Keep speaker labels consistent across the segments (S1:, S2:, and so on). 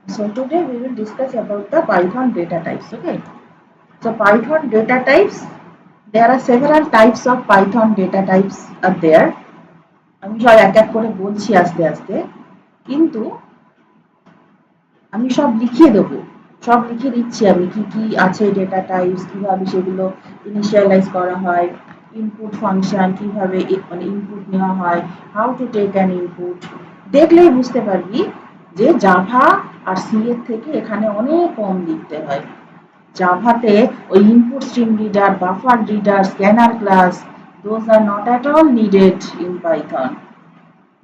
S1: So today we will discuss about the Python data types. Okay. So Python data types. There are several types of Python data types are there. আমি সব এক এক করে বলছি আস্তে আস্তে, কিন্তু আমি সব লিখিয়ে দেবো, সব লিখে দিচ্ছি আমি কি কি আছে ডেটা টাইপস, কিভাবে সেগুলো ইনিশিয়ালাইজ করা হয়, ইনপুট ফাংশন কিভাবে মানে ইনপুট নেওয়া হয়, how to take an input. দেখলেই বুঝতে পারবি যে জাভা আর সি এর থেকে এখানে অনেক কম লিখতে হয়। জাভাতে ওই input stream reader, buffer reader, scanner class, those are not at all needed in Python.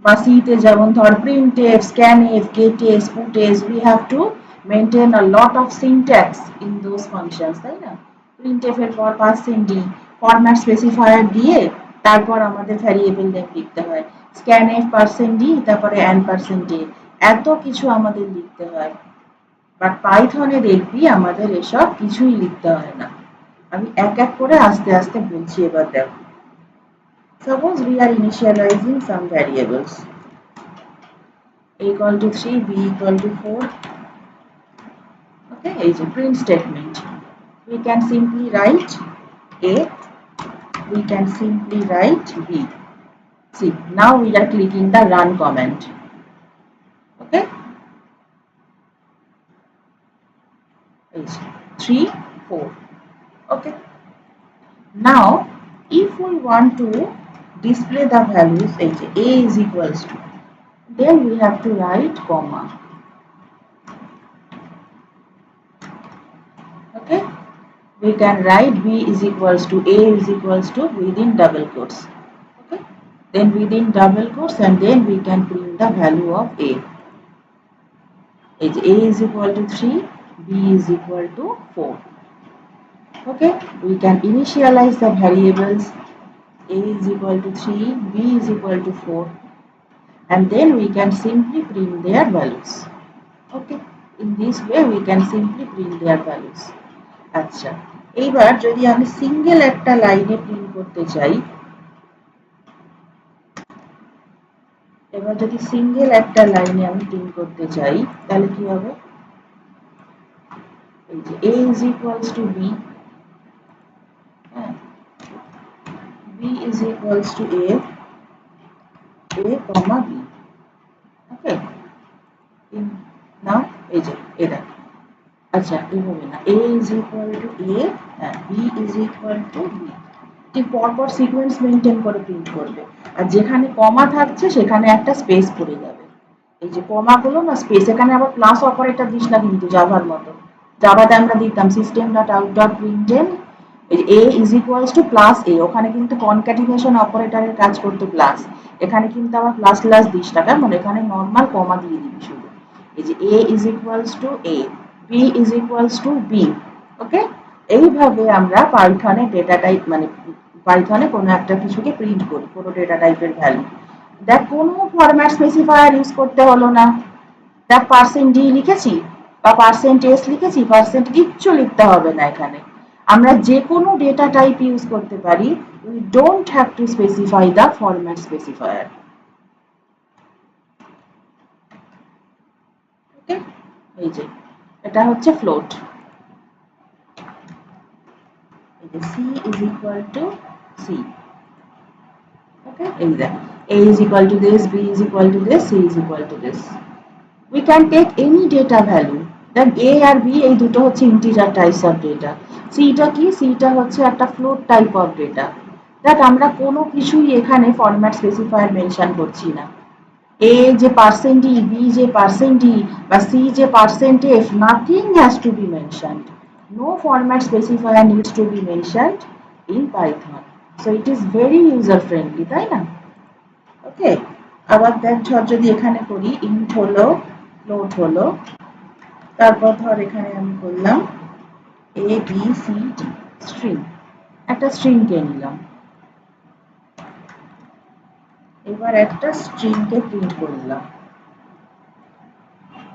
S1: বা সিতে যেমন ধর printf, scanf, getf, putf, we have to maintain a lot of syntax in those functions, তাই না? printf এর পর %d format specifier দিয়ে তারপর আমাদের ভ্যারিয়েবল নেম লিখতে হয়, scanf %d তারপরে and %d, এত কিছু আমাদের লিখতে হয়। বাট পাইথনে দেখবি আমাদের এসব কিছুই লিখতে হয় না। আমি এক এক করে আস্তে আস্তে বলছি, এবার দেখো। Suppose we are initializing some variables. A equal to 3, B equal to 4. Okay, is a print statement. We can simply write A, we can simply write B. See, now we are clicking the run command. Okay, is 3, 4. Okay, now if we want to display the values, A is equals to, then we have to write comma. Okay, we can write B is equals to A is equals to within double quotes. Okay, then within double quotes, and then we can print the value of A. A is equal to 3, B is equal to 4. Okay, we can initialize the variables. A is equal to 3, B is equal to 4, and then we can simply print their values. Okay, in this way we can simply print their values. আচ্ছা, এইবার যদি আমি single একটা লাইনে print করতে চাই, এবার যদি সিঙ্গেল একটা লাইনে আমি প্রিন্ট করতে চাই, তাহলে কি হবে? এই যে a is equals to b, হ্যাঁ, b is equals to a comma b. ওকে, নাও এই যে এটা, আচ্ছা এইভাবে না, a is equal to a, হ্যাঁ, b is equal to b, ঠিক পরপর সিকোয়েন্স মেনটেন করে প্রিন্ট করবে। আর যেখানে কমা থাকছে সেখানে একটা স্পেস পড়ে যাবে। এই যে কমাগুলো না স্পেস, এখানে আবার প্লাস অপারেটর দিস না কিন্তু জাভার মতো। জাভাতে আমরা দিতাম system dot out dot println a is equals to plus a, ওখানে কিন্তু কনক্যাটিনেশন অপারেটরের কাজ করতো প্লাস, এখানে কিন্তু আবার প্লাস প্লাস দিস না, কেমন এখানে নর্মাল কমা দিয়ে দিবি শুধু। এই যে a is equals to a, b is equals to b. Okay, এইভাবে আমরা পাইথনে ডেটা টাইপ মানে পাইথনে কোনো একটা কিছুকে প্রিন্ট করি, কোনো ডেটা টাইপের ভ্যালু। দেখ কোনো ফরম্যাট স্পেসিফায়ার ইউজ করতে হলো না। দেখ %d লিখেছি বা %s লিখেছি, কিচ্ছু লিখতে হবে না এখানে। আমরা যে কোনো ডেটা টাইপ ইউজ করতে পারি, we don't have to specify the format specifier. Okay, এই যে এটা হচ্ছে ফ্লোট। এই যে c is equal to c. Okay, এই দেখ a is equal to this, b is equal to this, c is equal to this. We can take any data value. Then a R b এই দুটো হচ্ছে integer types of data. সিটা কি? সিটা হচ্ছে একটা ফ্লোট টাইপ অফ ডেটা। দেখ আমরা কোনো কিছুই এখানে ফরম্যাট স্পেসিফায়ার মেনশন করছি না। এ যে %d, বি যে %d বা সি যে %f, nothing has to be mentioned. No format specifier needs to be mentioned in Python. So it is very user friendly, তাই না? ওকে, আবার দেখ ধর যদি এখানে করি ইন্ট হলো, ফ্লোট হলো, তারপর ধর এখানে আমি বললাম এ বি সি ডি, স্ট্রিং, একটা স্ট্রিংকে নিলাম, এবার একটা স্ট্রিংকে প্রিন্ট করলাম।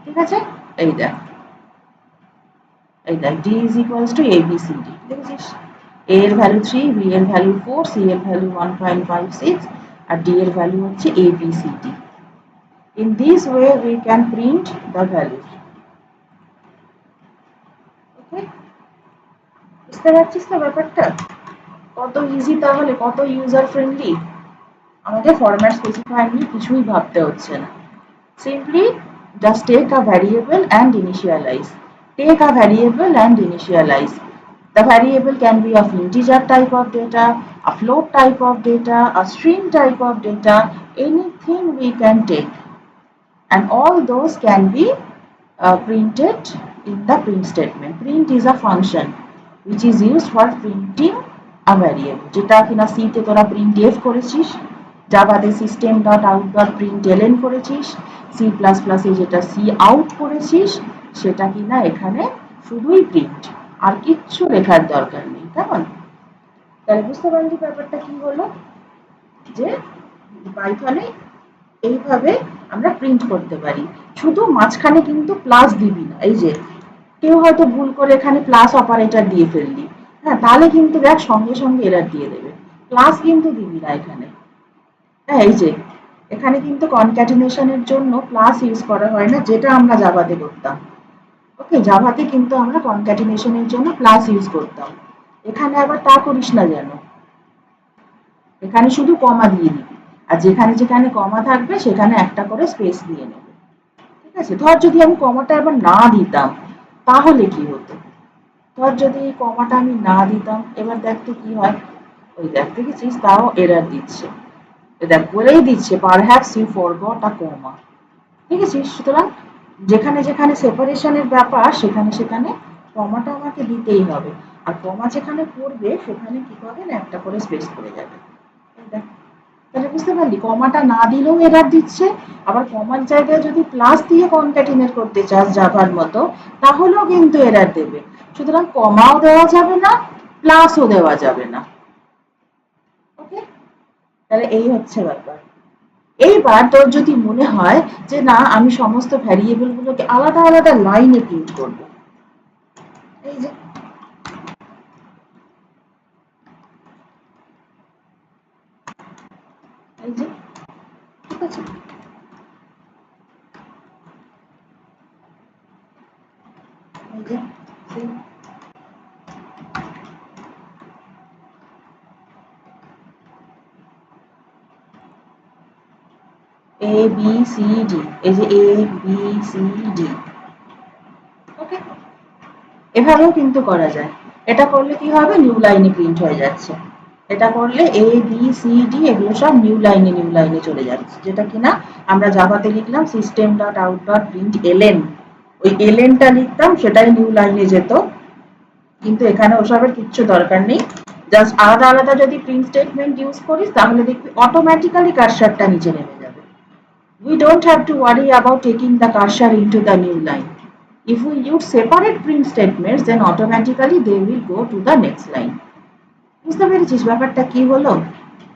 S1: ঠিক আছে, এই দেখ, এই দেখ d is equals to a b c d, দেখেছিস? এ এর ভ্যালু 3, বি এর ভ্যালু 4, সি এর ভ্যালু 1.56 আর ডি এর ভ্যালু হচ্ছে a b c d. In this way we can print the values. বুঝতে পারছিস তো ব্যাপারটা কত ইজি, তাহলে কত ইউজার ফ্রেন্ডলি। আমাকে ফরম্যাট স্পেসিফায়ার নিয়ে কিছুই ভাবতে হচ্ছে না। Simply just take a variable and initialize. Take a variable and initialize. The variable can be of integer type of data, a float type of data, a string type of data, anything we can take. And all those can be printed in the print statement. Print is a function which is used for printing a variable. যেটা কিনা C তে তোরা printf করেছিস, জাভাতে system.out.println করেছিস, C++ এ যেটা cout করেছিস, সেটা কিনা এখানে শুধুই প্রিন্ট, আর কিচ্ছু লেখার দরকার নেই। কেমন? তাহলে বুঝতে পারলি ব্যাপারটা কি হলো, যে পাইথনে এইভাবে আমরা প্রিন্ট করতে পারি। শুধু মাঝখানে কিন্তু প্লাস দিবি না। এই যে কেউ হয়তো ভুল করে এখানে প্লাস অপারেটর দিয়ে ফেললি, হ্যাঁ, তাহলে কিন্তু দেখ সঙ্গে সঙ্গে এরর দিয়ে দেবে। প্লাস কিন্তু দিবি না এখানে। হ্যাঁ, এই যে এখানে কিন্তু কনক্যাটিনেশনের জন্য প্লাস ইউজ করা হয় না, যেটা আমরা জাভাতে করতাম। ওকে, জাভাতে কিন্তু আমরা কনক্যাটিনেশনের জন্য প্লাস ইউজ করতাম। এখানে আবার তা করিস না যেন, এখানে শুধু কমা দিয়ে দিবি, আর যেখানে যেখানে কমা থাকবে সেখানে একটা করে স্পেস দিয়ে নেবে। ঠিক আছে? ধর যদি আমি কমাটা এবার না দিতাম তাহলে কি হতো? ধর যদি এই কমাটা আমি না দিতাম, এবার দেখতে কি হয়। ওই দেখ, দেখেছিস, তাও এরর দিচ্ছে। দেখ বলেই দিচ্ছে পারহ্যাপস ইউ ফরগট আ কমা। দেখেছিস? সুতরাং যেখানে যেখানে সেপারেশনের ব্যাপার সেখানে সেখানে কমাটা আমাকে দিতেই হবে, আর কমা যেখানে পড়বে সেখানে কি হবে না, একটা করে স্পেস পড়ে যাবে। এই দেখ, তাহলে বুঝতে পারলি কমাটা না দিলেও এরর দিচ্ছে, আবার কমার জায়গায় যদি প্লাস দিয়ে কনক্যাটিনেট করতে চাস জাভার মতো তাহলেও কিন্তু এরর দেবে। সুতরাং কমাও দেওয়া যাবে না, প্লাসও দেওয়া যাবে না। ওকে, তাহলে এই হচ্ছে ব্যাপার। এইবার তোর যদি মনে হয় যে না আমি সমস্ত ভ্যারিয়েবল গুলোকে আলাদা আলাদা লাইনে প্রিন্ট করব, এই যে এই যে ঠিক আছে, এই যে এ বি সি ডি, এই যে এ বি সি ডি। ওকে, এভাবেও কিন্তু করা যায়। এটা করলে কি হবে, নিউ লাইনে প্রিন্ট হয়ে যাচ্ছে। এটা করলে এ বি সি ডি এগুলো সব নিউ লাইনে চলে যাচ্ছে, যেটা কিনা আমরা জাভাতে লিখলাম system dot out dot print LN, ওই এলএনটা লিখতাম সেটাই নিউ লাইনে যেত। কিন্তু এখানে ওসবের কিচ্ছু দরকার নেই। জাস্ট আলাদা আলাদা যদি প্রিন্ট স্টেটমেন্ট ইউজ করিস তাহলে দেখবি অটোমেটিক্যালি কার্সারটা নিচে নেমে যাবে। We don't have to worry about taking the cursor into the new line. If we use separate print statements, then automatically they will go to the next line. বুঝতে পেরেছিস ব্যাপারটা কি হলো?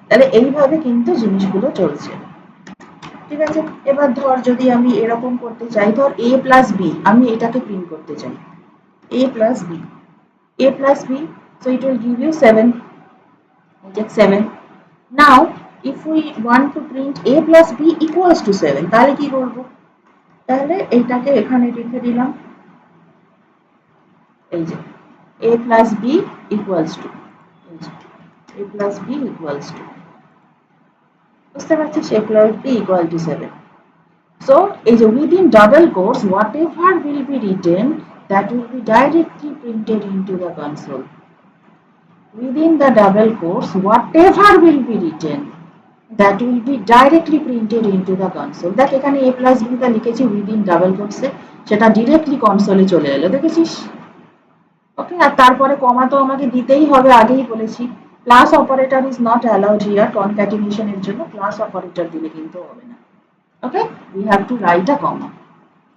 S1: তাহলে এইভাবে কিন্তু জিনিসগুলো চলছে। ঠিক আছে, এবার ধর যদি আমি এরকম করতে চাই, ধর a প্লাস বি, আমি এটাকে প্রিন্ট করতে চাই a plus B, a plus b, so it will give you 7. I take 7. Now if we want to print a plus b equals to 7, তাহলে কি করব? তাহলে এইটাকে এখানে লিখে দিলাম, এই যে a plus b equals to, এই যে a plus b equals to, বুঝতে পারছিস, a plus b equal to 7. So এই যে within double quotes whatever will be written that will be directly printed into the console. Within the double quotes whatever will be written that will be directly printed into the console. দেখ এখানে a plus b টা লিখেছি within double quotes এ, সেটা directly কনসোলে চলে এলো, দেখেছিস? ওকে, আর তারপরে কমা তো আমাকে দিতেই হবে, আগেই বলেছি। Plus operator is not allowed here, কনক্যাটিনেশনের জন্য প্লাস অপারেটর দিলে কিন্তু হবে না। Okay, we have to write a comma.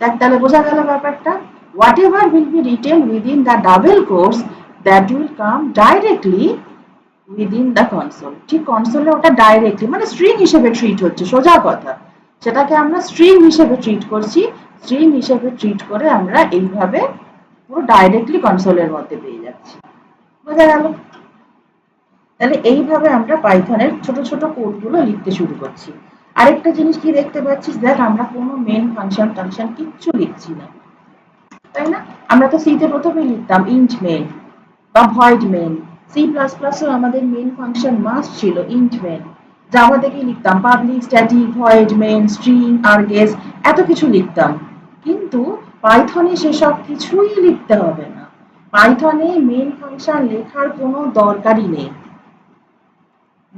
S1: দেখ তাহলে বোঝা গেল ব্যাপারটা। Whatever will be written within the double quotes that will come directly within the console. ঠিক কনসোলে ওটা ডাইরেক্টলি মানে স্ট্রিং হিসেবে ট্রিট হচ্ছে, সোজা কথা। সেটাকে আমরা স্ট্রিং হিসেবে ট্রিট করছি, স্ট্রিং হিসেবে ট্রিট করে আমরা এইভাবে পুরো ডাইরেক্টলি কনসোলের মধ্যে পেয়ে যাচ্ছি। বোঝা গেল? তাহলে এইভাবে আমরা পাইথনের ছোট ছোট কোডগুলো লিখতে শুরু করছি। আরেকটা জিনিস কি দেখতে পাচ্ছিস, দেখ আমরা কোনো মেন ফাংশন টাংশন কিচ্ছু লিখছি না, তাই না? আমরা তো সিতে প্রথমেই লিখতাম ইন্ট মেন, বা ভয়েড মেন। সি প্লাস প্লাসও আমাদের মেন ফাংশন মাস্ট ছিল ইন্ট মেন। জাভা থেকে লিখতাম public static void main string args, এত কিছু লিখতাম। কিন্তু পাইথনে সেসব কিছুই লিখতে হবে না। পাইথনে মেন ফাংশন লেখার কোনো দরকারই নেই।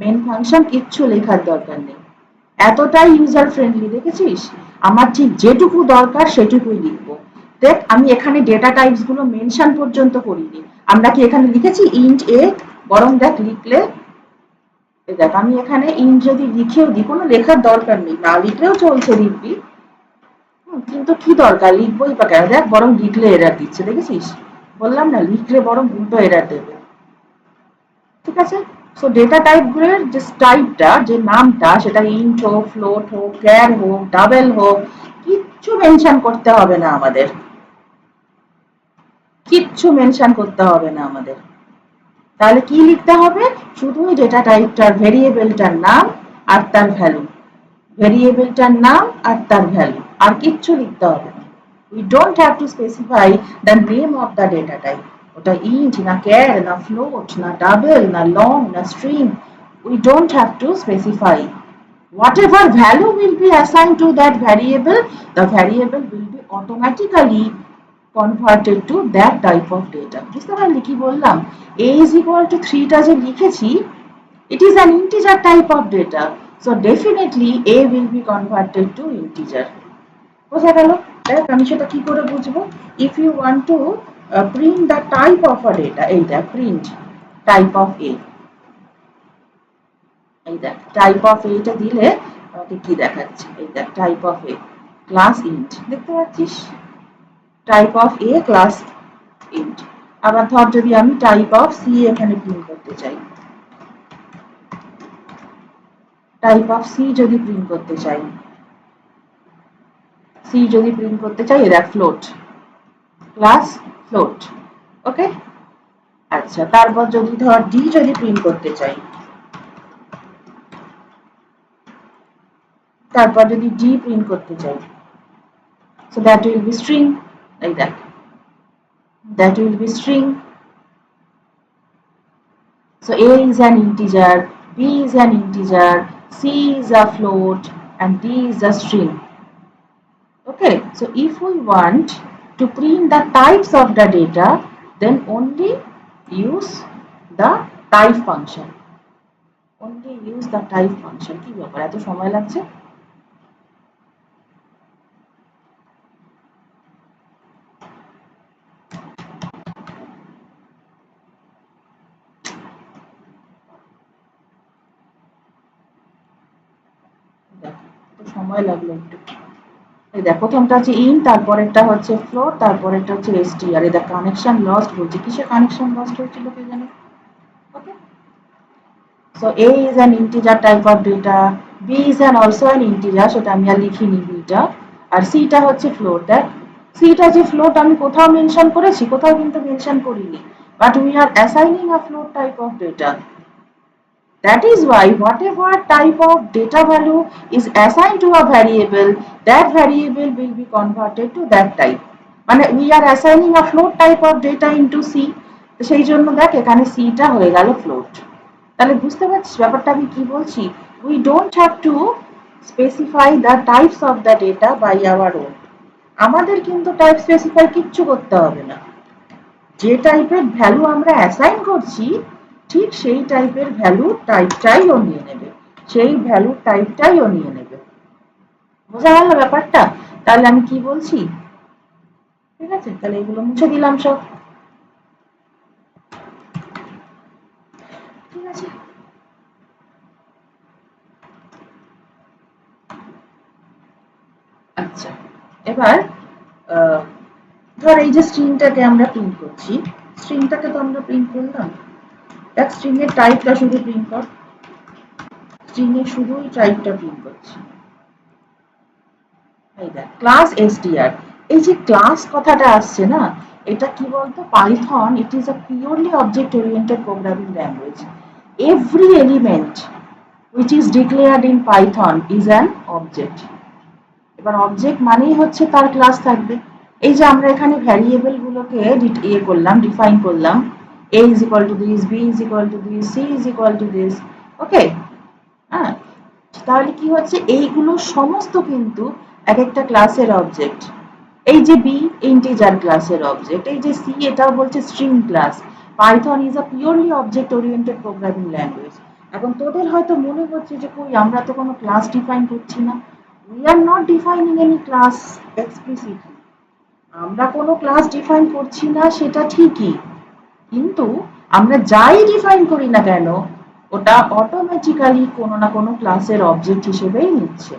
S1: মেন ফাংশন কিচ্ছু লেখার দরকার নেই। এতটাই ইউজার ফ্রেন্ডলি, দেখেছিস? আমার ঠিক যেটুকু দরকার সেটুকুই লিখবো। দেখ আমি এখানে ডেটা টাইপস গুলো মেনশন পর্যন্ত করিনি। আমরা কি এখানে লিখেছি ইন্ট এ? বরং দেখ লিখলে, দেখ আমি এখানে ইন্ট যদি লিখেও দিই, কোনো লেখার দরকার নেই, না লিখলেও চলছে দিব্যি। কিন্তু কি দরকার, লিখবোই বা কেন? দেখ বরং লিখলে এরার দিচ্ছে, দেখেছিস? বললাম না, লিখলে বরং উল্টো এরার দেবে। ঠিক আছে? সো ডেটা টাইপ গুলোর যে টাইপটা, যে নামটা, সেটা ইন্ট হোক, ফ্লোট হোক, ক্যার হোক, ডাবল হোক, কিচ্ছু মেনশন করতে হবে না আমাদের। কিচ্ছু মেনশন করতে হবে না আমাদের। তাহলে কি লিখতে হবে? শুধুই ডেটা টাইপটার ভেরিয়েবলটার নাম আর তার ভ্যালু। ভেরিয়েবলটার নাম আর তার ভ্যালু, আর কিচ্ছু লিখতে হবে না। We don't have to specify the name of the data type. ওটা ইন্ট না ক্যার না ফ্লোট না ডাবল না লং না string, we don't have to specify. Whatever value will be assigned to that variable, the variable will be automatically converted to that type of data. বুঝতে পারলি কি বললাম? a is equal to 3 টা যে লিখেছি, it is an integer type of data, so definitely a will be converted to integer. বোঝা গেল? দেখ আমি সেটা কি করে বুঝবো? if you want to print the type of a data, এই দেখ print type of a, এই দেখ টাইপ অফ এটা দিলে আমাকে কি দেখাচ্ছে, এই দেখ type of A class int, দেখতে পাচ্ছিস? Type of A class int. আবার ধর যদি আমি টাইপ অফ সি এখানে প্রিন্ট করতে চাই, টাইপ অফ সি যদি প্রিন্ট করতে চাই, সি যদি প্রিন্ট করতে চাই, দেখ ফ্লোট, ক্লাস ফ্লোট। ওকে, আচ্ছা তারপর যদি ধর ডি যদি প্রিন্ট করতে চাই, তারপর যদি ডি প্রিন্ট করতে চাই, so that will be string, like that will be string. So a is an integer, b is an integer, c is a float, and d is a string. Okay, so if we want to print the types of the data, then only use the type function. Only use the type function. কি ব্যাপার, এত সময় লাগছে? সময় লাগলো একটু। এই দেখ প্রথমটা হচ্ছে ইন, তারপরেরটা হচ্ছে ফ্লোট, তারপরেরটা হচ্ছে str। এই দেখ কানেকশন লস্ট বলছে, কিসে কানেকশন লস্ট হয়েছিল কে জানে। ওকে, so a is an integer type of data, b is an also an integer, সেটা আমি আর লিখিনি bটা, আর c টা হচ্ছে float। দেখ c টা যে float আমি কোথাও মেনশন করেছি? কোথাও কিন্তু মেনশন করিনি, but we are assigning a float type of data. That is why whatever type of data value is assigned to a variable, that variable will be converted to that type. মানে we are assigning a float type of data into c, সেই জন্য দেখ এখানে c টা হয়ে গেল float। তাহলে বুঝতে পারছিস ব্যাপারটা আমি কি বলছি? We don't have to specify the types of the data by our own. আমাদের কিন্তু টাইপ স্পেসিফাই কিচ্ছু করতে হবে না। যে টাইপের ভ্যালু আমরা অ্যাসাইন করছি, ঠিক সেই টাইপের ভ্যালু টাইপটাই ও নিয়ে নেবে, সেই ভ্যালু টাইপটাই ও নিয়ে নেবে। বোঝা গেল ব্যাপারটা? তাহলে আমি কি বলছি? ঠিক আছে, তাহলে এগুলো মুছে দিলাম সব। ঠিক আছে, আচ্ছা এবার ধর এই যে স্ট্রিংটাকে আমরা প্রিন্ট করছি, স্ট্রিংটাকে তো আমরা প্রিন্ট করলাম। দেখ স্ট্রিং এর টাইপটা শুধু প্রিন্ট কর, স্ট্রিং এর শুধুই টাইপটা প্রিন্ট করছি। এই দেখ ক্লাস str, এই যে ক্লাস কথাটা আসছে না, এটা কি বলতো? Python it is a purely object oriented programming language. Every element which is declared in Python is an object. এবার অবজেক্ট মানেই হচ্ছে তার ক্লাস থাকবে। এই যে আমরা এখানে ভ্যারিয়েবল গুলোকে ইয়ে করলাম, ডিফাইন করলাম, A is equal to this, B is equal to this, C is equal to this, ওকে। হ্যাঁ, তাহলে কি হচ্ছে, এইগুলো সমস্ত কিন্তু এক একটা ক্লাসের অবজেক্ট। এই যে বি ইন্টিজার ক্লাসের অবজেক্ট, এই যে সি এটাও বলছে string class. Python is a purely object oriented programming language. এখন তোদের হয়তো মনে হচ্ছে যে কই আমরা তো কোনো ক্লাস ডিফাইন করছি না। We are not defining any class explicitly. আমরা কোনো ক্লাস ডিফাইন করছি না সেটা ঠিকই, কিন্তু আমরা যাই ডিফাইন করি না কেন ওটা অটোমেটিক্যালি কোনো না কোনো ক্লাসের অবজেক্ট হিসেবেই নিচ্ছে।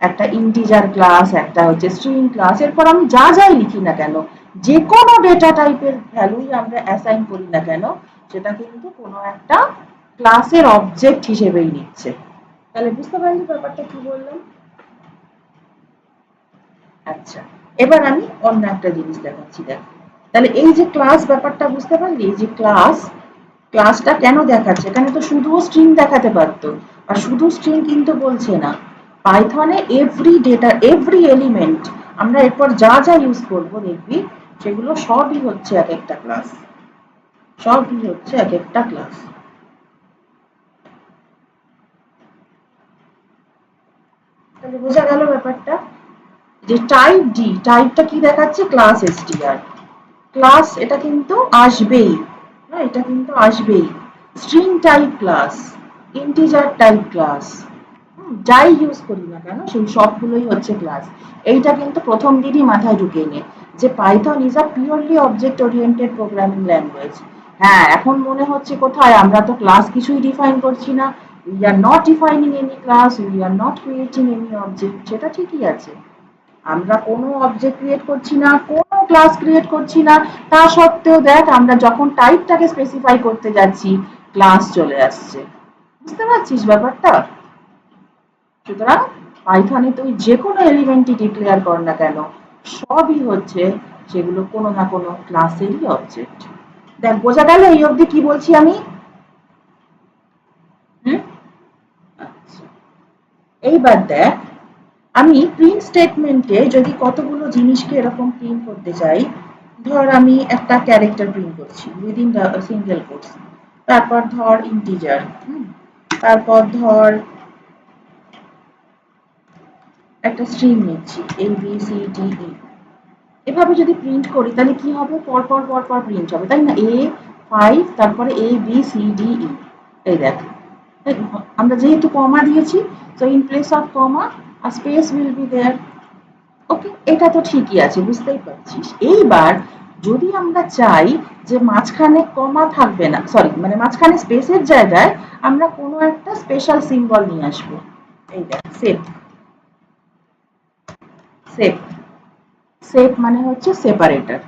S1: একটা ইন্টিজার ক্লাস, একটা হচ্ছে স্ট্রিং ক্লাস, এরপর আমি যা যাই লিখি না কেন, যে কোনো ডেটা টাইপের ভ্যালুই আমরা অ্যাসাইন করি না কেন, সেটা কিন্তু কোনো একটা ক্লাসের অবজেক্ট হিসেবেই নিচ্ছে। তাহলে বুঝতে পারলি ব্যাপারটা কি বললাম? আচ্ছা, এবার আমি অন্য একটা জিনিস দেখাচ্ছি, দেখ। তাহলে এই যে ক্লাস ব্যাপারটা বুঝতে পারলি, এই যে ক্লাসটা কেন দেখাচ্ছে, এখানে তো শুধু স্ট্রিং দেখাতে পারতো, আর শুধু স্ট্রিং কিন্তু বলছে না। পাইথনে এভরি ডেটা, এভরি এলিমেন্ট, আমরা এরপর যা যা ইউজ করব দেখবি সেগুলো সবই হচ্ছে এক একটা ক্লাস, সবই হচ্ছে এক একটা ক্লাস। তাহলে বোঝা গেল ব্যাপারটা? যে টাইপ ডি, টাইপটা কি দেখাচ্ছে, ক্লাস এসটিআর। ক্লাস এটা কিন্তু আসবেই, হ্যাঁ এটা কিন্তু আসবেই। String type class, integer type class, যাই ইউজ করি না কেন সেই সবগুলোই হচ্ছে ক্লাস। এইটা কিন্তু প্রথম দিনই মাথায় ঢুকিয়ে নে যে Python is a purely object oriented programming language. হ্যাঁ, এখন মনে হচ্ছে কোথায় আমরা তো ক্লাস কিছুই ডিফাইন করছি না, we are not defining any class, we are not creating any object, সেটা ঠিকই আছে। আমরা কোনো অবজেক্ট ক্রিয়েট করছি না, কোনো ক্লাস ক্রিয়েট করছি না, তা সত্ত্বেও দেখ আমরা যখন টাইপটাকে স্পেসিফাই করতে যাচ্ছি ক্লাস চলে আসছে। বুঝতে পারছিস ব্যাপারটা? সুতরাং পাইথনে তুই যে কোনো এলিমেন্টই ডিক্লেয়ার কর না কেন, সবই হচ্ছে সেগুলো কোনো না কোনো ক্লাসেরই অবজেক্ট। দেখ বোঝা গেল এই অবধি কি বলছি আমি? হুম, আচ্ছা। এইবার দেখ, আমি প্রিন্ট স্টেটমেন্টে যদি কতগুলো জিনিসকে এরকম প্রিন্ট করতে চাই, ধর আমি একটা ক্যারেক্টার প্রিন্ট করছি উইদিন দ্য সিঙ্গেল কোটস, তারপর ধর ইন্টিজার, তারপর ধর একটা স্ট্রিং নিচ্ছি এ বি সি ডি ই, এভাবে যদি প্রিন্ট করি তাহলে কি হবে, পরপর পরপর প্রিন্ট হবে তাই না, A5 তারপরে ABCDE। এই দেখ, আমরা যেহেতু কমা দিয়েছি, তো in place of comma a space will be there। ওকে, এটা তো ঠিকই আছে, বুঝতেই পারছিস। এইবার যদি আমরা চাই যে মাঝখানে কমা থাকবে না, সরি মানে মাঝখানে স্পেসের জায়গায় আমরা কোনো একটা স্পেশাল সিম্বল নিয়ে আসবো। এই দেখ, সেভ। সেভ, সেভ মানে হচ্ছে সেপারেটর,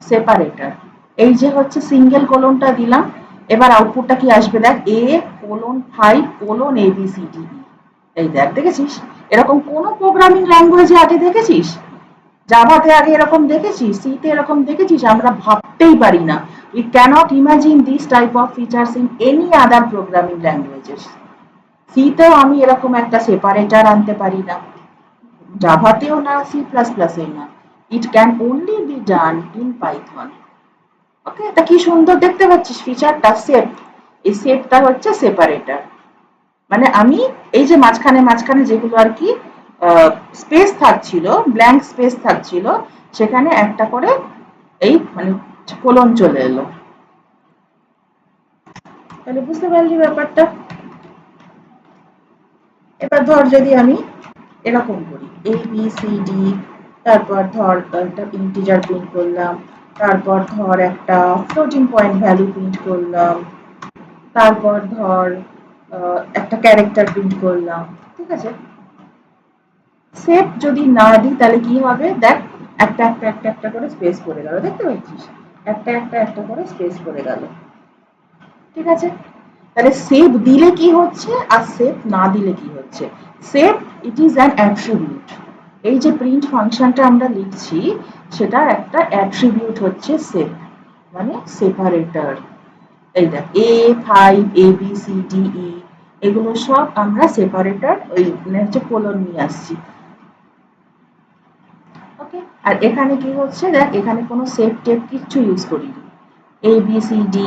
S1: সেপারেটর। এই যে হচ্ছে সিঙ্গেল কোলনটা দিলাম, এবার আউটপুটটা কি আসবে দেখ, A:5:ABCDE। এই দেখ, দেখেছিস? এরকম কোন প্রোগ্রামিং ল্যাঙ্গুয়েজে আগে দেখেছিস? জাভাতে আগে এরকম দেখেছিস? সিতে এরকম দেখেছিস? আমরা ভাবতেই পারি না। We cannot imagine this type of features in any other programming languages. সিতেও আমি এরকম একটা সেপারেটর আনতে পারি না, জাভাতেও না, C++এও না। It can only be done in Python. ওকে, এটা কি সুন্দর দেখতে পাচ্ছিস ফিচারটা, সেভ। এই সেভটা হচ্ছে সেপারেটর, মানে আমি এই যে মাঝখানে মাঝখানে যেগুলো আর কি স্পেস থাকছিল, ব্ল্যাঙ্ক স্পেস থাকছিল, সেখানে একটা করে এই মানে কোলন চলে এলো। তাহলে বুঝতে পারলি ব্যাপারটা? এবার ধর যদি আমি এরকম করি ABCD, তারপর ধর একটা ইন্টিজার প্রিন্ট করলাম, তারপর ধর একটা ফ্লোটিং পয়েন্ট ভ্যালু প্রিন্ট করলাম, তারপর ধর একটা ক্যারেক্টার প্রিন্ট করলাম, ঠিক আছে? সেভ যদি না দিই তাহলে কি হবে দেখ, একটা একটা একটা একটা করে স্পেস পড়ে গেল, দেখতে পাচ্ছিস? একটা একটা একটা করে স্পেস পড়ে গেল, ঠিক আছে? তাহলে সেভ দিলে কি হচ্ছে আর সেভ না দিলে কি হচ্ছে? Save, it is an attribute. এই যে প্রিন্ট ফাংশনটা আমরা লিখছি সেটার একটা অ্যাট্রিবিউট হচ্ছে সেভ, মানে সেপারেটর। এই দেখ A5 ABCDE, এগুলো সব আমরা সেপারেটর ওই মানে হচ্ছে কোলন নিয়ে আসছি। ওকে, আর এখানে কি হচ্ছে দেখ, এখানে কোনো সেভ টেপ কিচ্ছু ইউজ করিনি, ABCD,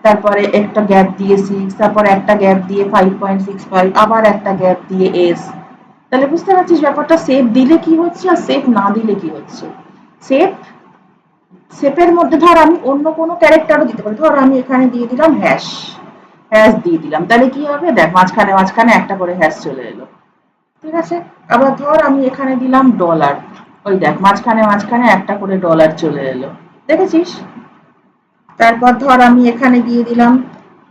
S1: তারপরে একটা গ্যাপ দিয়ে 6, তারপর একটা গ্যাপ দিয়ে 5.65, আবার একটা গ্যাপ দিয়ে S। তাহলে বুঝতে পারছিস ব্যাপারটা? সেপ দিলে কি হচ্ছে আর সেপ না দিলে কি হচ্ছে। সেপ শেপের মধ্যে ধর আমি অন্য কোনো ক্যারেক্টারও দিতে পারি। ধর আমি এখানে দিয়ে দিলাম হ্যাশ, হ্যাশ দিয়ে দিলাম, তাহলে কি হবে? দেখ মাঝখানে মাঝখানে একটা করে হ্যাশ চলে এলো, ঠিক আছে? আবার ধর আমি এখানে দিলাম ডলার, ওই দেখ মাঝখানে মাঝখানে একটা করে ডলার চলে এলো, দেখেছিস? তারপর ধর আমি এখানে দিয়ে দিলাম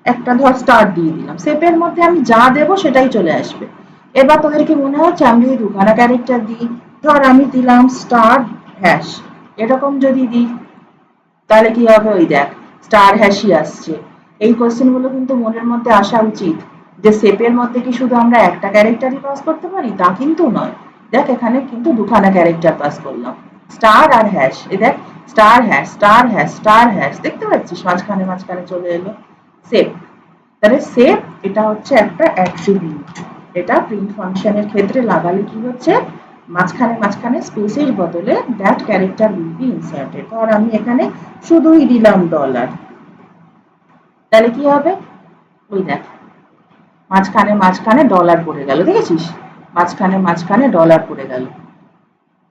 S1: একটা, ধর স্টার দিয়ে দিলাম, শেপের মধ্যে আমি যা দেবো সেটাই চলে আসবে। এবার তোদের কি মনে হচ্ছে আমি যদি দুখানা ক্যারেক্টার দিই, ধর আমি দিলাম স্টার হ্যাশ, এরকম যদি দিই তাহলে কি হবে? ওই দেখ স্টার হ্যাশই আসছে। এই কোশ্চেন গুলো কিন্তু মনের মধ্যে আসা উচিত, যে শেপের মধ্যে কি শুধু আমরা একটা ক্যারেক্টারই পাস করতে পারি, তা কিন্তু নয়। দেখ এখানে কিন্তু দুখানা ক্যারেক্টার পাস করলাম, স্টার আর হ্যাশ। এই দেখ star hash, star hash, star hash, দেখতে পাচ্ছিস মাঝখানে মাঝখানে চলে এলো শেপ। তাহলে শেপ এটা হচ্ছে একটা অ্যাট্রিবিউট, এটা প্রিন্ট ফাংশনের ক্ষেত্রে লাগালে কি হচ্ছে, মাঝখানে মাঝখানে স্পেসের বদলে that character will be inserted. ধর আমি এখানে শুধুই দিলাম ডলার, তাহলে কি হবে? ওই দেখ মাঝখানে মাঝখানে ডলার পড়ে গেল, দেখেছিস? মাঝখানে মাঝখানে ডলার পড়ে গেল।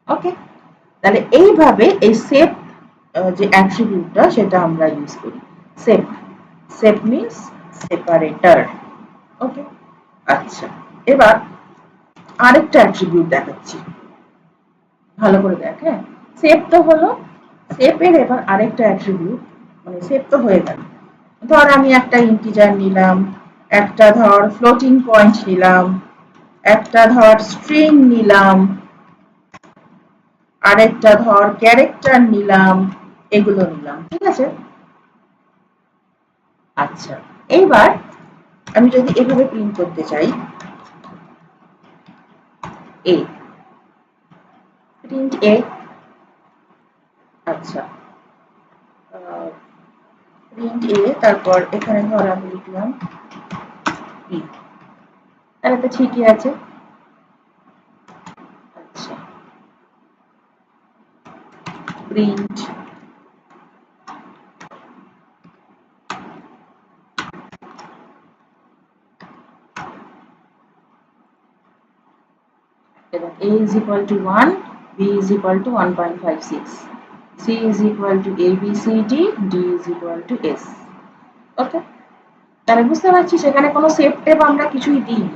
S1: ওকে, তাহলে এইভাবে এই সেপ যে অ্যাট্রিবিউটটা সেটা আমরা ইউজ করি। Sep, sep means separator. Okay, আচ্ছা, এবার আরেকটা অ্যাট্রিবিউট দেখাচ্ছি, ভালো করে দেখ। হ্যাঁ, সেপ তো হলো, সেপের এবার আরেকটা অ্যাট্রিবিউট, মানে সেপ তো হয়ে গেল। ধর আমি একটা ইন্টিজার নিলাম, একটা ধর ফ্লোটিং পয়েন্ট নিলাম, একটা ধর স্ট্রিং নিলাম, আরেকটা ধর ক্যারেক্টার নিলাম, এগুলো নিলাম, ঠিক আছে? আচ্ছা, এইবার আমি যদি এভাবে প্রিন্ট করতে চাই, এ প্রিন্ট এ, আচ্ছা প্রিন্ট এ, তারপর এখানে ধর আমি লিখলাম বি, তাহলে তো ঠিকই আছে। আচ্ছা, প্রিন্ট এবং a is equal to 1, b is equal to 1.56, c is equal to a b c d, d is equal to s। ওকে, তাহলে বুঝতে পারছি সেখানে কোনো সেপ টেপ আমরা কিছুই দিইনি,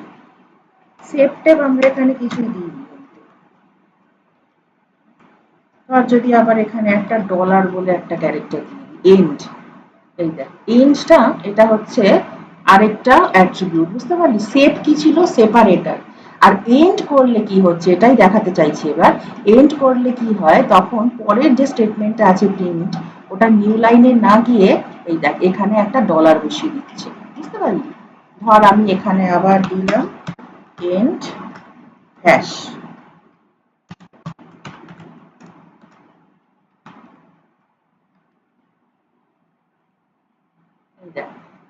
S1: সেপ টেপ আমরা এখানে কিছুই দিইনি। ধর যদি আবার এখানে একটা ডলার বলে একটা ক্যারেক্টার দিই, এন্ড, এই দেখ এন্ডটা এটা হচ্ছে আরেকটা অ্যাট্রিবিউট, বুঝতে পারলি? সেপ কি ছিল? সেপারেটর। আর এন্ড করলে কি হচ্ছে এটাই দেখাতে চাইছি এবার। এন্ড করলে কি হয়, তখন পরের যে স্টেটমেন্টটা আছে প্রিন্ট, ওটা নিউ লাইনে না গিয়ে এই দেখ এখানে একটা ডলার বসিয়ে দিচ্ছে, বুঝতে পারলি? ধর আমি এখানে আবার দিলাম এন্ড হ্যাশ,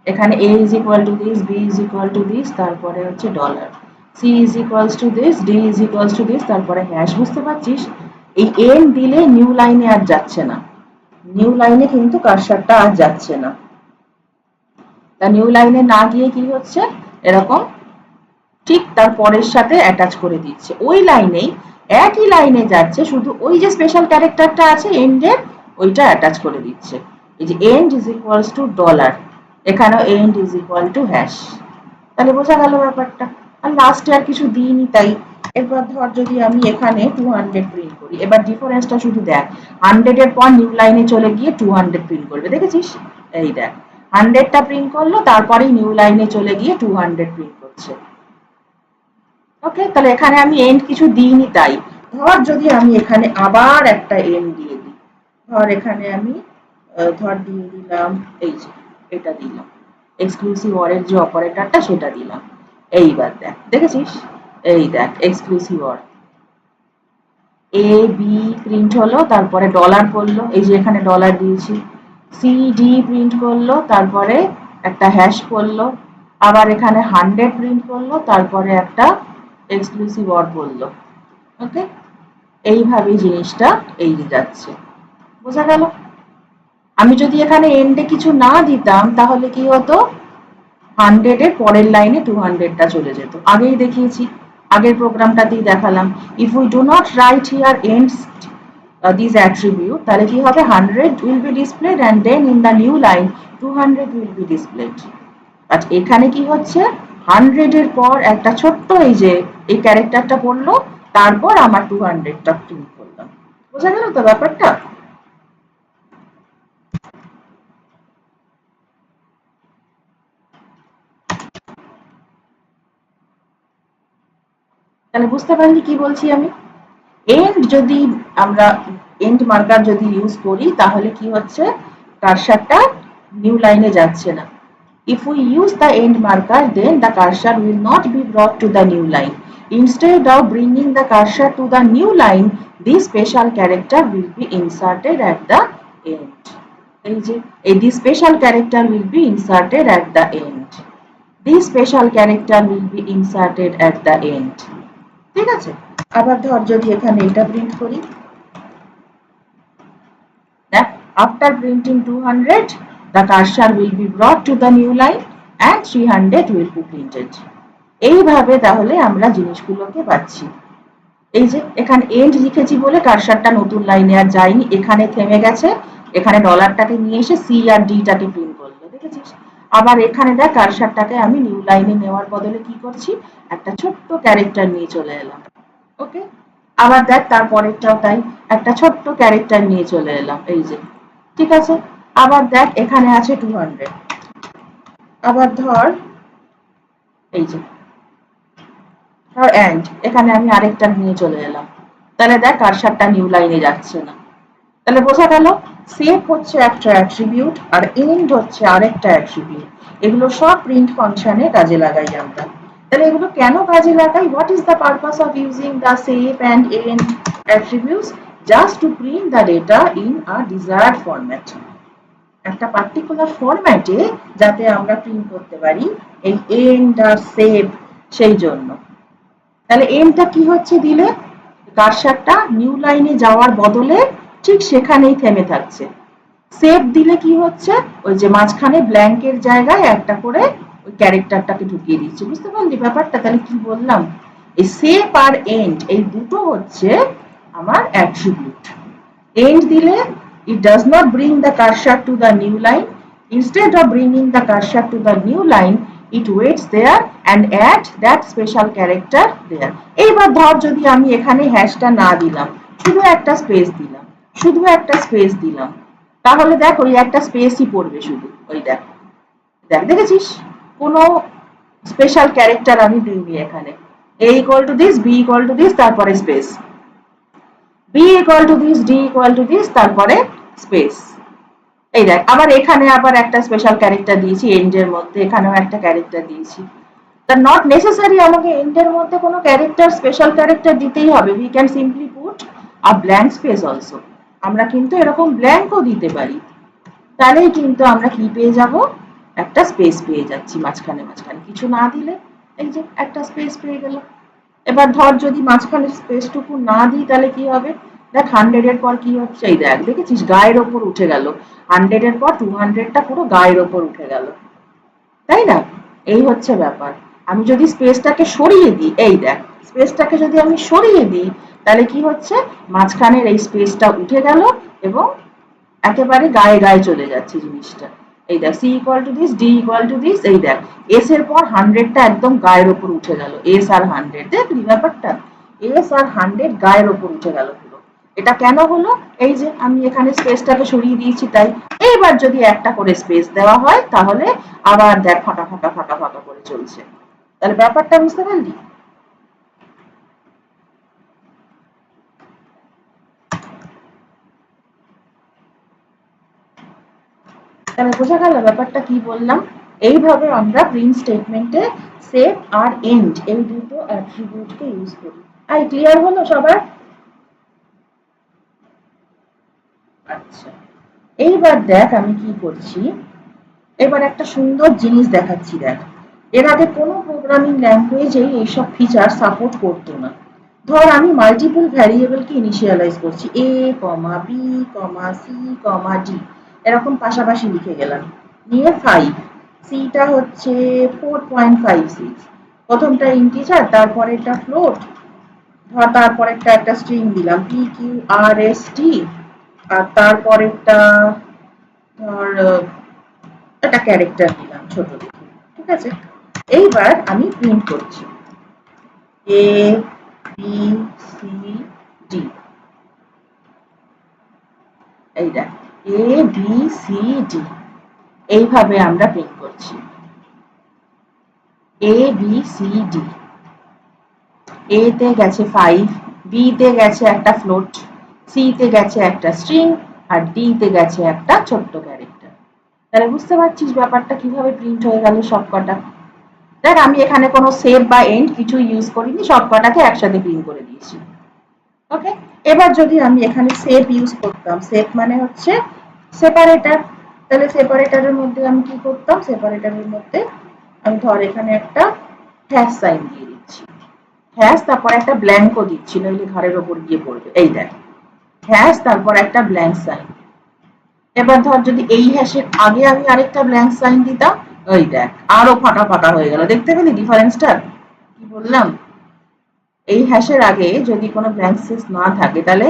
S1: এখানে a is equal to this, b is equal to this, তারপরে হচ্ছে dollar, c is equals to this, d is equals to this, তারপরে হ্যাশ। বুঝতে পারছিস? এই n দিলে নিউ লাইনে আর যাচ্ছে না, নিউ লাইনে কিন্তু কার্সারটা আর যাচ্ছে না। তা নিউ লাইনে না গিয়ে কি হচ্ছে, এরকম ঠিক তার পরের সাথে অ্যাটাচ করে দিচ্ছে, ওই লাইনেই একই লাইনে যাচ্ছে, শুধু ওই যে স্পেশাল ক্যারেক্টারটা আছে এন্ডের, ওইটা অ্যাটাচ করে দিচ্ছে। এই যে end is equals to dollar, এখানেও end is equal to hash. তাহলে বোঝা গেল ব্যাপারটা। আর লাস্টে আর কিছু দিইনি তাই। এবার ধর যদি আমি এখানে 200 প্রিন্ট করি, এবার ডিফারেন্সটা শুধু দেখ, 100 এর পর নিউ লাইনে চলে গিয়ে 200 প্রিন্ট করবে, দেখেছিস? এই দেখ 100টা প্রিন্ট করলো, তারপরেই নিউ লাইনে চলে গিয়ে 200 প্রিন্ট করছে। ওকে, তাহলে এখানে আমি এন্ড কিছু দিইনি তাই। ধর যদি আমি এখানে আবার একটা এন্ড দিয়ে দিই, ধর এখানে আমি ধর দিয়ে দিলাম এই যে এটা দিলাম, এক্সক্লুসিভ অরের যে অপারেটরটা সেটা দিলাম। এইবার দেখ, দেখেছিস? এই দেখ exclusive or, A B print হলো, তারপরে ডলার পড়লো, এই যে এখানে ডলার দিয়েছি, সি ডি প্রিন্ট করলো, তারপরে একটা হ্যাশ পড়লো, আবার এখানে 100 প্রিন্ট করলো, তারপরে একটা এক্সক্লুসিভ অর পড়লো। ওকে, এইভাবে জিনিসটা এই যাচ্ছে, বোঝা গেল? আমি যদি এখানে এন্ডে কিছু না দিতাম তাহলে কি হতো, 100 এর পরের লাইনে 200টা চলে যেত। আগেই দেখিয়েছি, আগের প্রোগ্রামটাতেই দেখালাম। If we do not right here ends this attribute, তাহলে কি হবে, 100 will be displayed and then in the new line 200 will be displayed। But এখানে কি হচ্ছে, 100 এর পর একটা ছোট্ট এই যে এই ক্যারেক্টারটা পড়লো, তারপর আমার 200টা প্রিন্ট করলাম। বোঝা গেল তো ব্যাপারটা? তাহলে বুঝতে পারলি কি বলছি আমি? এন্ড যদি আমরা এন্ড মার্কার যদি ইউজ করি তাহলে কি হচ্ছে, কার্সারটা নিউ লাইনে যাচ্ছে না। If we use the end marker, then the cursor will not be brought to the new line. Instead of bringing the cursor to the new line, this special character will be inserted at the end. This special character will be inserted at the end. This special character will be inserted at the end. ঠিক আছে? আবার ধর যদি এখানে এটা print করি, দেখ, after printing 200 the cursor will be brought to the new line and 300 will be printed। এইভাবে তাহলে আমরা জিনিসগুলোকে পাচ্ছি। এই যে এখানে এন্ড লিখেছি বলে কার্সারটা নতুন লাইনে আর যায়নি, এখানে থেমে গেছে, এখানে ডলারটাকে নিয়ে এসে সি আর ডিটাকে প্রিন্ট করলো, দেখেছিস? আবার এখানে দেখ কার্সারটাকে আমি নিউ লাইনে নেওয়ার বদলে কি করছি, একটা ছোট্ট ক্যারেক্টার নিয়ে চলে এলাম। ওকে, আবার দেখ তারপরেরটাও তাই, একটা ছোট্ট ক্যারেক্টার নিয়ে চলে এলাম, এই যে, ঠিক আছে? আবার দেখ এখানে আছে 200, আবার ধর এই যে ধর এন্ড, এখানে আমি আরেকটা নিয়ে চলে এলাম, তাহলে দেখ কার্সারটা নিউ লাইনে যাচ্ছে না। তাহলে বোঝা গেল, সেভ হচ্ছে একটা অ্যাট্রিবিউট আর এন্ড হচ্ছে আরেকটা অ্যাট্রিবিউট। এগুলো সব প্রিন্ট ফাংশনে কাজে লাগাই আমরা। তাহলে এগুলো কেন কাজে লাগাই? What is the purpose of using the sep and end attributes? Just to print the data in a desired format. একটা পার্টিকুলার ফরম্যাটে যাতে আমরা প্রিন্ট করতে পারি, এই এন্ড আর সেভ, সেই জন্য। তাহলে এন্ডটা কি হচ্ছে দিলে, কার্সারটা নিউ লাইনে যাওয়ার বদলে ঠিক সেখানেই থেমে থাকছে। সেভ দিলে কি হচ্ছে, ওই যে মাঝখানে ব্ল্যাঙ্কের জায়গায় একটা করে ওই ক্যারেক্টারটাকে ঢুকিয়ে দিচ্ছে। বুঝতে পারলি ব্যাপারটা? তাহলে কি বললাম, এই সেভ আর এন্ড এই দুটো হচ্ছে আমার অ্যাট্রিবিউট। এন্ড দিলে it does not bring the cursor to the new line. Instead of bringing the cursor to the new line, it waits there and add that special character there. এইবার ধর যদি আমি এখানে হ্যাশটা না দিলাম, শুধু একটা স্পেস দিলাম, শুধু একটা স্পেস দিলাম, তাহলে দেখ ওই একটা স্পেসই পড়বে শুধু, ওই দেখ, দেখ দেখেছিস, কোনো স্পেশাল ক্যারেক্টার আমি দিইনি এখানে। a equal to this, b equal to this, তারপরে space, b equal to this, d equal to this, তারপরে স্পেস। এই দেখ আবার এখানে আবার একটা স্পেশাল ক্যারেক্টার দিয়েছি এন্ডের মধ্যে, এখানেও একটা ক্যারেক্টার দিয়েছি। তা নট নেসেসারি আমাকে এন্ডের মধ্যে কোনো ক্যারেক্টার, স্পেশাল ক্যারেক্টার দিতেই হবে। We can simply put a blank space also. আমরা কিন্তু এরকম ব্ল্যাঙ্কও দিতে পারি, তাহলেই কিন্তু আমরা কি পেয়ে যাব, একটা স্পেস পেয়ে যাচ্ছি মাঝখানে মাঝখানে, কিছু না দিলে এই যে একটা স্পেস পেয়ে গেল। এবার ধর যদি মাঝখানে স্পেসটুকু না দিই তাহলে কি হবে, দেখ 100 এর পর কি হচ্ছে, এই দেখ দেখেছিস গায়ের ওপর উঠে গেল, 100 এর পর 200টা পুরো গায়ের ওপর উঠে গেল, তাই না? এই হচ্ছে ব্যাপার। আমি যদি স্পেসটাকে সরিয়ে দিই, এই দেখ স্পেসটাকে যদি আমি সরিয়ে দিই তাহলে কি হচ্ছে, মাঝখানের এই স্পেসটা উঠে গেল এবং একেবারে গায়ে গায়ে চলে যাচ্ছে জিনিসটা। এই দেখ C equal to this, D equal to this, এই দেখ এস এর পর 100টা একদম গায়ের ওপর উঠে গেল, এস আর 100, দেখলি ব্যাপারটা, এস আর 100 গায়ের ওপর উঠে গেল পুরো। এটা কেন হলো, এই যে আমি এখানে স্পেসটাকে সরিয়ে দিয়েছি তাই। এইবার যদি একটা করে স্পেস দেওয়া হয় তাহলে আবার দেখ ফাঁকা ফাঁকা ফাঁকা ফাঁকা করে চলছে। তাহলে ব্যাপারটা বুঝতে পারলি? তাহলে বোঝা গেল ব্যাপারটা কি বললাম? এইভাবে আমরা প্রিন্ট স্টেটমেন্টে সেভ আর এন্ড এই দুটো অ্যাট্রিবিউটকে ইউজ করি। আর ক্লিয়ার হলো সবার? আচ্ছা, এইবার দেখ আমি কি করছি, এবার একটা সুন্দর জিনিস দেখাচ্ছি দেখ। এর আগে কোনো প্রোগ্রামিং ল্যাঙ্গুয়েজেই এইসব ফিচার সাপোর্ট করতো না। ধর আমি মাল্টিপল ভ্যারিয়েবলকে ইনিশিয়ালাইজ করছি, a, b, c, d, এরকম পাশাপাশি লিখে গেলাম। নিয়ে 5, সিটা হচ্ছে 4.56, প্রথমটা ইন্টিজার, তারপরে একটা ফ্লোট, ধর তারপরেরটা একটা স্ট্রিং দিলাম PQRST, আর তারপরেরটা ধর একটা ক্যারেক্টার দিলাম ছোট দেখে, ঠিক আছে। এইবার আমি প্রিন্ট করছি ABCD, এই দেখ ABCD, এইভাবে আমরা প্রিন্ট করছি ABCD। A তে গেছে 5, B তে গেছে একটা ফ্লোট, C তে গেছে একটা স্ট্রিং, আর D তে গেছে একটা ছোট্ট ক্যারেক্টার। তাহলে বুঝতে পারছিস ব্যাপারটা কিভাবে প্রিন্ট হয়ে গেল সবকটা। দেখ আমি এখানে কোনো সেভ বা এন্ড কিছু ইউজ করিনি, সবকটাকে একসাথে প্রিন্ট করে দিয়েছি। ওকে, এবার যদি আমি এখানে সেভ ইউজ করতাম, সেভ মানে হচ্ছে সেপারেটর, তাহলে সেপারেটরের মধ্যে আমি কি করতাম, সেপারেটরের মধ্যে আমি ধর এখানে একটা হ্যাশ সাইন দিয়ে দিচ্ছি, হ্যাশ তারপর একটা ব্ল্যাঙ্কও দিচ্ছি, নইলে ঘরের ওপর গিয়ে পড়বে। এই দেখ হ্যাশ তারপর একটা ব্ল্যাঙ্ক সাইন। এবার ধর যদি এই হ্যাশের আগে আমি আরেকটা ব্ল্যাঙ্ক সাইন দিতাম, ওই দেখ আরো ফাঁকা ফাঁকা হয়ে গেল, দেখতে পেলি ডিফারেন্সটা কি বললাম। এই হ্যাশের আগে যদি কোনো ব্ল্যাঙ্ক স্পেস না থাকে তাহলে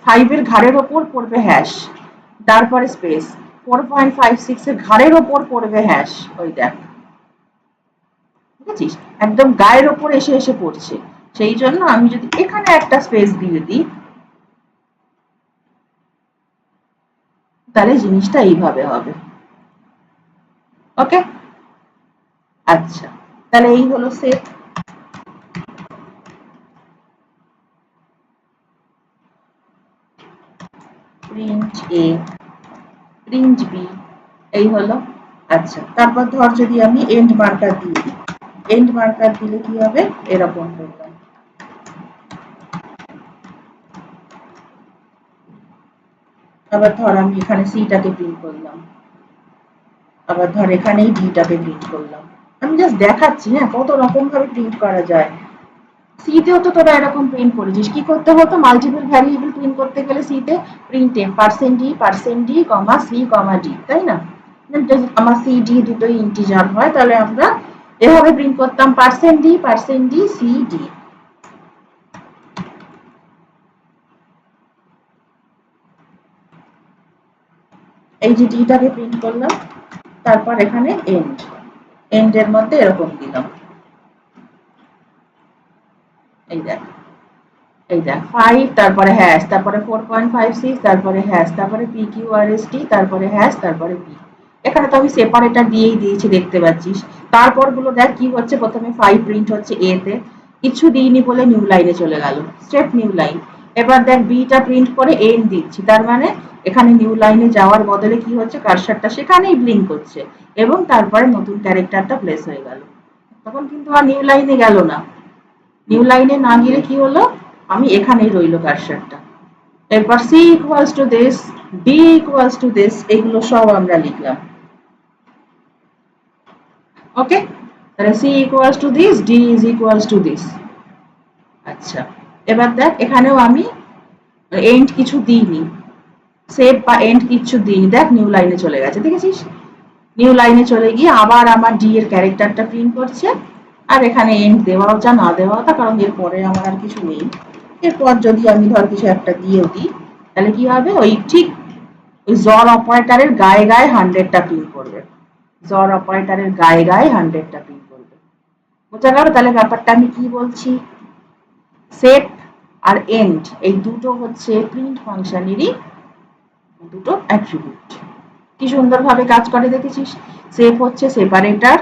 S1: 5 এর ঘাড়ের ওপর পড়বে হ্যাশ, তারপরে স্পেস, 4.56 এর ঘাড়ের ওপর পড়বে হ্যাশ, ওই দেখ বুঝেছিস, একদম গায়ের ওপর এসে এসে পড়ছে। সেই জন্য আমি যদি এখানে একটা স্পেস দিয়ে দিই, তাহলে জিনিসটা এইভাবে হবে। ওকে, আচ্ছা, তাহলে এই হলো সেট। প্রিন্ট এ, প্রিন্ট বি, এই হলো। আচ্ছা, তারপর ধর যদি আমি এন্ড মার্কার দিয়ে দিই, এন্ড মার্কার দিলে কি হবে, এরকম করলাম। আবার ধর আমি এখানে সিটাকে প্রিন্ট করলাম, আবার ধর এখানেই ডিটাকে প্রিন্ট করলাম। আমি জাস্ট দেখাচ্ছি হ্যাঁ কত রকম ভাবে প্রিন্ট করা যায়। সিতেও তো তোরা এরকম প্রিন্ট করেছিস, কি করতে হতো, মাল্টিপল ভ্যারিয়েবল প্রিন্ট করতে গেলে সিতে প্রিন্ট এ %d, কমা সি, কমা ডি, তাই না। আমার সি ডি দুটোই ইন্টিজার হয়, তাহলে আমরা এভাবে প্রিন্ট করতাম %d, সি ডি। এই যে ডিটাকে প্রিন্ট করলাম, তারপর এখানে এন্ড, এন্ডের মধ্যে এরকম দিলাম, এই দেখ, এই দেখ 5, তারপরে হ্যাশ, তারপরে 4.56, তারপরে হ্যাশ, তারপরে PQRST, তারপরে হ্যাশ, তারপরে পি। এখানে তো আমি সেপারেটর দিয়েই দিয়েছি, দেখতে পাচ্ছিস। তারপর গুলো দেখ কি হচ্ছে, প্রথমে 5 প্রিন্ট হচ্ছে এ তে, কিছু দিইনি বলে নিউ লাইনে চলে গেল, স্ট্রেট নিউ লাইন। এবার দেখ বিটা প্রিন্ট করে এন দিচ্ছি, তার মানে এখানে নিউ লাইনে যাওয়ার বদলে কি হচ্ছে, কার্সারটা সেখানেই ব্লিঙ্ক করছে, এবং তারপরে নতুন ক্যারেক্টারটা প্লেস হয়ে গেল। তখন কিন্তু আর নিউ লাইনে গেল না, নিউ লাইনে না গেলে কি হলো, আমি এখানেই রইল কার্সারটা। এরপর C equals to this, D equals to this, এগুলো সব আমরা লিখলাম। ওকে, তাহলে C equals to this, D is equals to this. আচ্ছা, এবার দেখ এখানেও আমি এন্ড কিছু দিইনি, সেভ বা এন্ড কিছু দিইনি, দেখ নিউ লাইনে চলে গেছে, দেখেছিস। নিউ লাইনে চলে গিয়ে আবার আমার ডি এর ক্যারেক্টারটা প্রিন্ট করছে, আর এখানে এন্ড দেওয়াও যা না দেওয়াও তা, কারণ এরপরে আমার আর কিছু নেই। এরপর যদি আমি ধর কিছু একটা দিয়েও দিই, তাহলে কি হবে, ওই ঠিক ওই জর অপারেটরের গায়ে গায়ে 100টা প্রিন্ট করবে, জর অপারেটরের গায়ে গায়ে 100টা প্রিন্ট করবে। বোঝা গেল তাহলে ব্যাপারটা আমি কি বলছি। সেট আর এন্ড এই দুটো হচ্ছে প্রিন্ট ফাংশনেরই দুটো অ্যাট্রিবিউট। কি সুন্দরভাবে কাজ করে দেখেছিস। সেভ হচ্ছে সেপারেটর,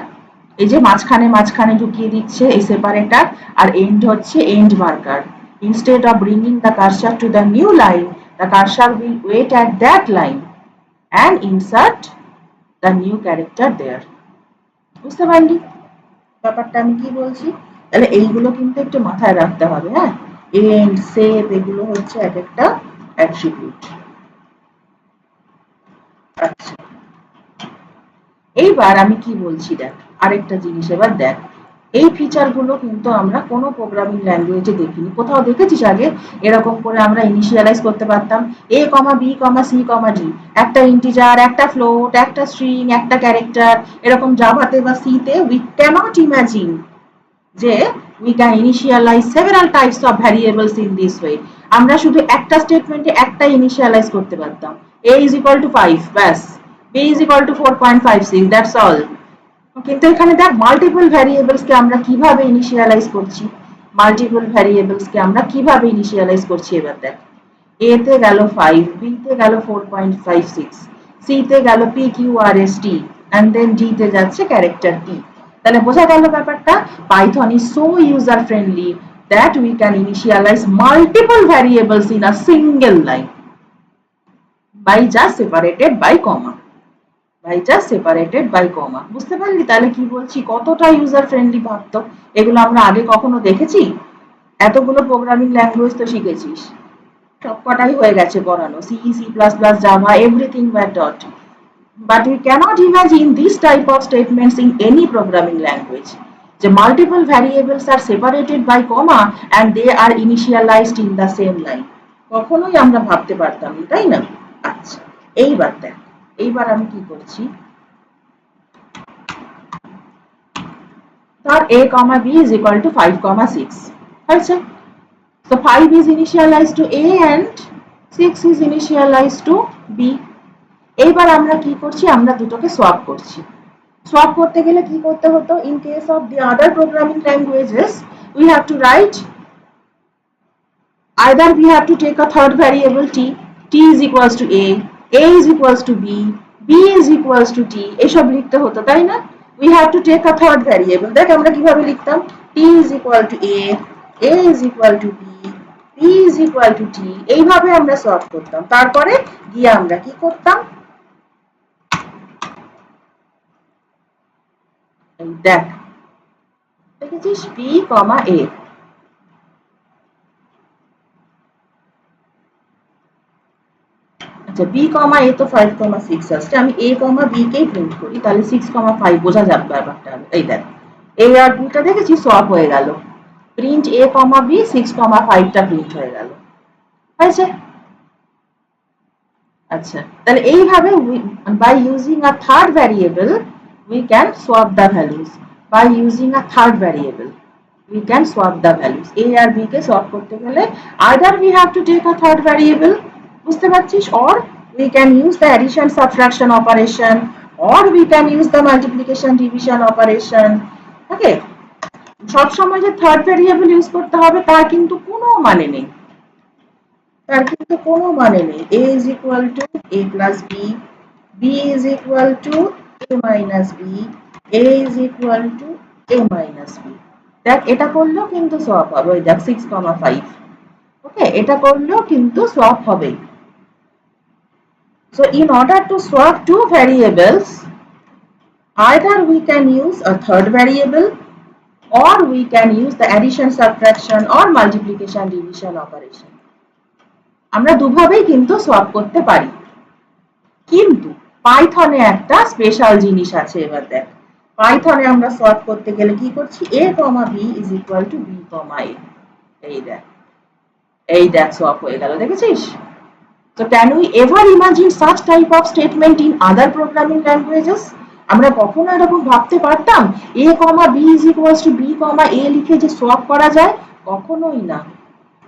S1: এই যে মাঝখানে মাঝখানে ঢুকিয়ে দিচ্ছে এই সেপারেটর, আর এন্ড হচ্ছে end marker. Instead of bringing the cursor to the new line, the cursor will wait at that line and insert the new character there. বুঝতে পারলি ব্যাপারটা আমি কি বলছি। তাহলে এইগুলো কিন্তু একটু মাথায় রাখতে হবে, হ্যাঁ। এন্ড, সেভ এগুলো হচ্ছে এক একটা অ্যাট্রিবিউট। আচ্ছা, এইবার আমি কি বলছি দেখ, আরেকটা জিনিস এবার দেখ। এই ফিচারগুলো কিন্তু আমরা কোনো প্রোগ্রামিং ল্যাঙ্গুয়েজে দেখিনি। কোথাও দেখেছিস আগে এরকম করে আমরা ইনিশিয়ালাইজ করতে পারতাম a, b, c, d, একটা ইন্টিজার, একটা ফ্লোট, একটা স্ট্রিং, একটা ক্যারেক্টার, এরকম জাভাতে বা সিতে উই ক্যানট ইমাজিন যে we can initialize several types of variables in this way. আমরা শুধু একটা স্টেটমেন্টে একটা ইনিশিয়ালাইজ করতে পারতাম, a is equal to 5, ব্যাস, b is equal to 4.56, that's all. কিন্তু এখানে দেখ মাল্টিপল ভ্যারিয়েবলস কে আমরা কিভাবে ইনিশিয়ালাইজ করছি, মাল্টিপল ভ্যারিয়েবলস কে আমরা কিভাবে ইনিশিয়ালাইজ করছি এবার দেখ। a তে গেল 5, b তে গেল 4.56, c তে গেল p q r s t and then d তে যাচ্ছে ক্যারেক্টার t। তাহলে বোঝা গেল ব্যাপারটা, Python is so user friendly that we can initialize multiple variables in a single line by just separated by comma, বুঝতে পারলি তাহলে কি বলছি, কতটা ইউজার ফ্রেন্ডলি ভাবতো। এগুলো আমরা আগে কখনো দেখেছি? এতগুলো প্রোগ্রামিং ল্যাঙ্গুয়েজ তো শিখেছিস, সবকটাই হয়ে গেছে পড়ানো, C, C plus plus, Java, everything were taught, but we cannot imagine this type of statements in any programming language. The multiple variables are separated by comma and they are initialized in the same line. কখনোই আমরা ভাবতে পারতাম না, তাই না? আচ্ছা, এইবার দেখ, এইবার আমি কি করছি, ধর a, b is equal to 5, 6 হয়েছে। So 5 is initialized to a and 6 is initialized to b. এইবার আমরা কি করছি, আমরা দুটোকে সোয়াপ করছি। সোয়াপ করতে গেলে কি করতে হতো, in case of the other programming languages we have to write, either we have to take a third variable t, t is equals to a is equals to b, b is equals to t, এসব লিখতে হতো, তাই না? we have to take a third variable, দেখ আমরা কিভাবে লিখতাম, t is equal to a is equal to b, b is equal to t, এইভাবে আমরা সলভ করতাম। তারপরে গিয়ে আমরা কি করতাম, এই দেখ দেখেছিস b, a, আচ্ছা b, a তো 5, 6 আসছে, আমি a, b কেই প্রিন্ট করি, তাহলে 6, 5 বোঝা যাবে ব্যাপারটা। এই দেখ a আর b টা দেখেছি সোয়াপ হয়ে গেল, প্রিন্ট a, b, 6, 5 টা প্রিন্ট হয়ে গেল, হয়েছে। আচ্ছা, তাহলে এইভাবে by using a third variable we can swap the values, by using a third variable we can swap the values, a R b K swap করতে গেলে either we have to take a third variable, বুঝতে পারছিস, or we can use the addition subtraction operation, or we can use the multiplication division operation. ওকে, সব সময় যে third variable use করতে হবে তার কিন্তু কোনো মানে নেই, তার কিন্তু কোনো মানে নেই। a is equal to a plus b, b is equal to a minus b, a is equal to a minus b। দেখ এটা করলেও কিন্তু সোয়াপ হবে, ওই দেখ 6, 5, ওকে, এটা করলেও কিন্তু সোয়াপ হবে। So in order to swap two variables, either we can use a third variable or we can use the addition, subtraction or multiplication division operation. আমরা দুভাবেই কিন্তু সোয়াপ করতে পারি, কিন্তু পাইথনে একটা স্পেশাল জিনিস আছে। এবার দেখ পাইথনে আমরা সোয়াপ করতে গেলে কি করছি, a, b is equal to b, a, এই দেখ সোয়াপ হয়ে গেল, দেখেছিস? So can we ever imagine such type of statement in other programming languages? আমরা কখনো এরকম ভাবতে পারতাম a, b is equals to b, a লিখে যে সোয়াপ করা যায়? কখনোই না।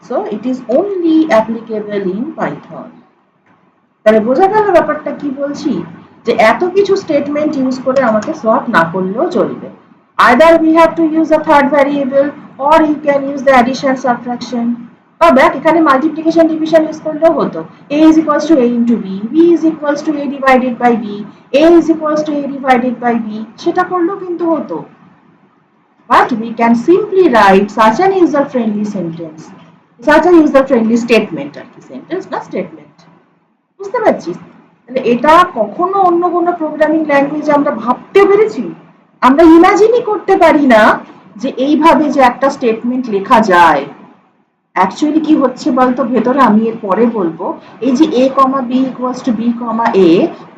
S1: So it is only applicable in Python. তাহলে বোঝা গেল ব্যাপারটা কি বলছি, যে এত কিছু স্টেটমেন্ট ইউজ করে আমাকে সোয়াপ না করলেও চলবে। Either we have to use a third variable or you can use the addition, subtraction, বা দেখ এখানে মাল্টিপ্লিকেশন ডিভিশন ইউজ করলেও হতো, a is equals to a into b, b is equals to a divided by b, a is equals to a divided by b, সেটা করলেও কিন্তু হতো। But we can simply write such an user friendly sentence, such a user friendly statement, আর কি sentence না statement, বুঝতে পারছিস? তাহলে এটা কখনো অন্য কোনো প্রোগ্রামিং ল্যাঙ্গুয়েজে আমরা ভাবতে পেরেছি? আমরা ইমাজিনই করতে পারি না যে এইভাবে যে একটা স্টেটমেন্ট লেখা যায়। অ্যাকচুয়ালি কি হচ্ছে বলতো ভেতরে, আমি এর পরে বলবো। এই যে a, b equals to b, a,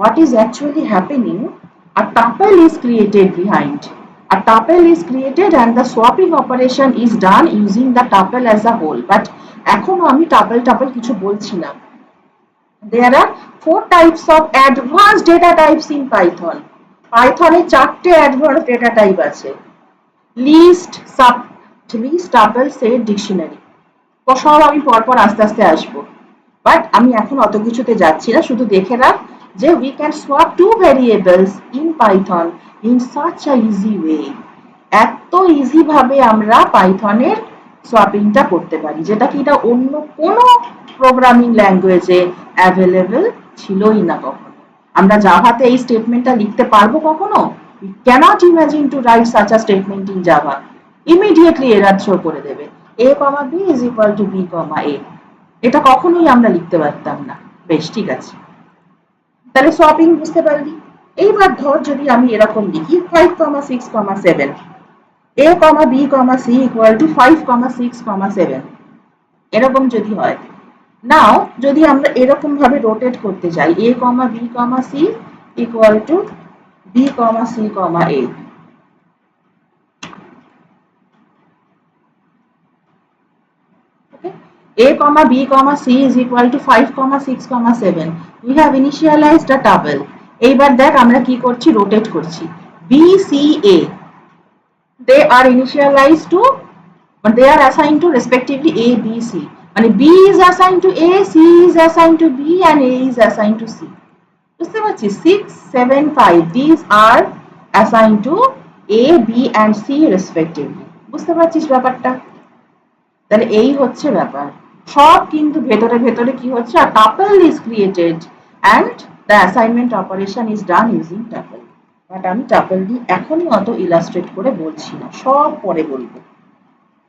S1: what is actually happening, a tuple is created behind, A tuple is created and the swapping operation is done using the tuple as a whole. But এখনো আমি tuple কিছু বলছি না. There are 4 types of advanced data types in Python. Python A 4টে advanced data type আছে. List, sub, list, tuple, set, dictionary. তো সব আমি পরপর আস্তে আস্তে আসবো. বাট আমি এখন অত কিছুতে যাচ্ছি না, শুধু দেখে রাখ যে we can swap two variables in Python in such a easy way. এত ইজি ভাবে আমরা পাইথনের সোয়াপিংটা করতে পারি, যেটা কিনা অন্য কোনো প্রোগ্রামিং ল্যাঙ্গুয়েজে অ্যাভেলেবল ছিলই না কখনো। আমরা জাভাতে এই স্টেটমেন্টটা লিখতে পারবো কখনো? We cannot imagine to write such a statement in Java. Immediately error show করে দেবে a, b is equal to b, a. এটা কখনোই আমরা লিখতে পারতাম না। বেশ, ঠিক আছে, তাহলে সোয়াপিং বুঝতে পারলি। এইবার ধর যদি আমি এরকম লিখি 5, 6, 7, a, b, c equal to 5, 6, 7, এরকম যদি হয়, নাও যদি আমরা এরকম ভাবে রোটেট করতে যাই a, b, c equal to b, c, a, a, b, c is equal to 5, 6, 7. We have initialized a tuple. এইবার দেখ আমরা কি করছি, রোটেট করছি। b, c, a, they are initialized to, but they are assigned to respectively a, b, c. মানে b is assigned to a, c is assigned to b, and a is assigned to c. বুঝতে পারছিস? 6, 7, 5 these are assigned to a, b and c respectively. বুঝতে পারছিস ব্যাপারটা? তাহলে এই হচ্ছে ব্যাপার। সব কিন্তু ভেতরে ভেতরে কি হচ্ছে, a tuple is created and the assignment operation is done using tuple. But আমি টাপল দিয়ে এখনই অত ইলাস্ট্রেট করে বলছি না, সব পরে বলবো,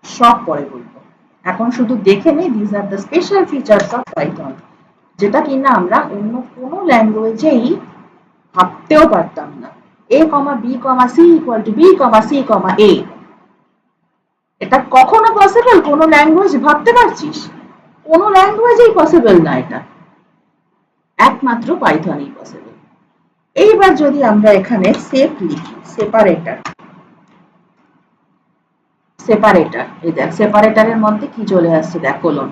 S1: সব পরে বলবো। এখন শুধু দেখে নে this are the special features of Python, যেটা কিনা আমরা অন্য কোনো ল্যাঙ্গুয়েজেই ভাবতেও পারতাম না। a, b, c equal to b, c, a, এটা কখনো পসিবল কোনো ল্যাঙ্গুয়েজ ভাবতে পারছিস? কোনো ল্যাঙ্গুয়েজেই পসিবল না, এটা একমাত্র পাইথনেই পসিবল। এইবার যদি আমরা এখানে সেপ লিখি, সেপারেটর, সেপারেটর, এই দেখ সেপারেটরের মধ্যে কি চলে আসছে, দেখ কোলন,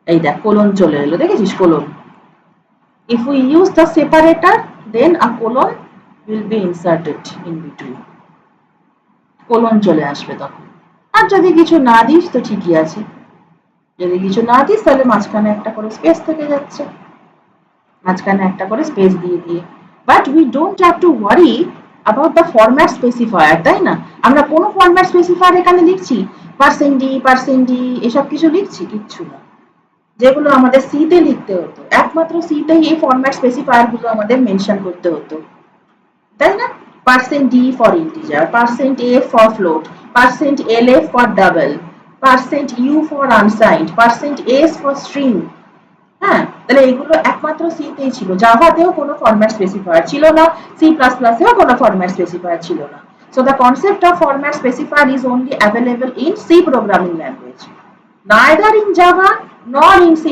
S1: এই দেখ কোলন চলে এলো, দেখেছিস colon? If we use the separator, then a colon will be inserted in between. Colon চলে আসবে তখন। আর যদি কিছু না দিস তো ঠিকই আছে, যদি কিছু না দিস তাহলে মাঝখানে একটা করে স্পেস থেকে যাচ্ছে, মাঝখানে একটা করে স্পেস দিয়ে দিয়ে। But we don't have to worry about the format specifier, তাই না? আমরা কোন ফরম্যাট স্পেসিফায়ার এখানে লিখছি? %d, এসব কিছু লিখছি? কিচ্ছু না। যেগুলো আমাদের সি তে লিখতে হতো, একমাত্র সি তেই এই ফরম্যাট স্পেসিফায়ার গুলো আমাদের মেনশন করতে হতো, তাই না? %d for integer, %a for float, %lf for double, %u for unsigned, %s for string। হ্যাঁ, তাহলে এগুলো একমাত্র সি তেই ছিল, জাভাতেও কোনো ফরম্যাট স্পেসিফায়ার ছিল না, সি প্লাস প্লাসেও কোনো ফরম্যাট স্পেসিফায়ার ছিল না। So the concept of format specifier is only available in C programming language. Neither in Java nor in C++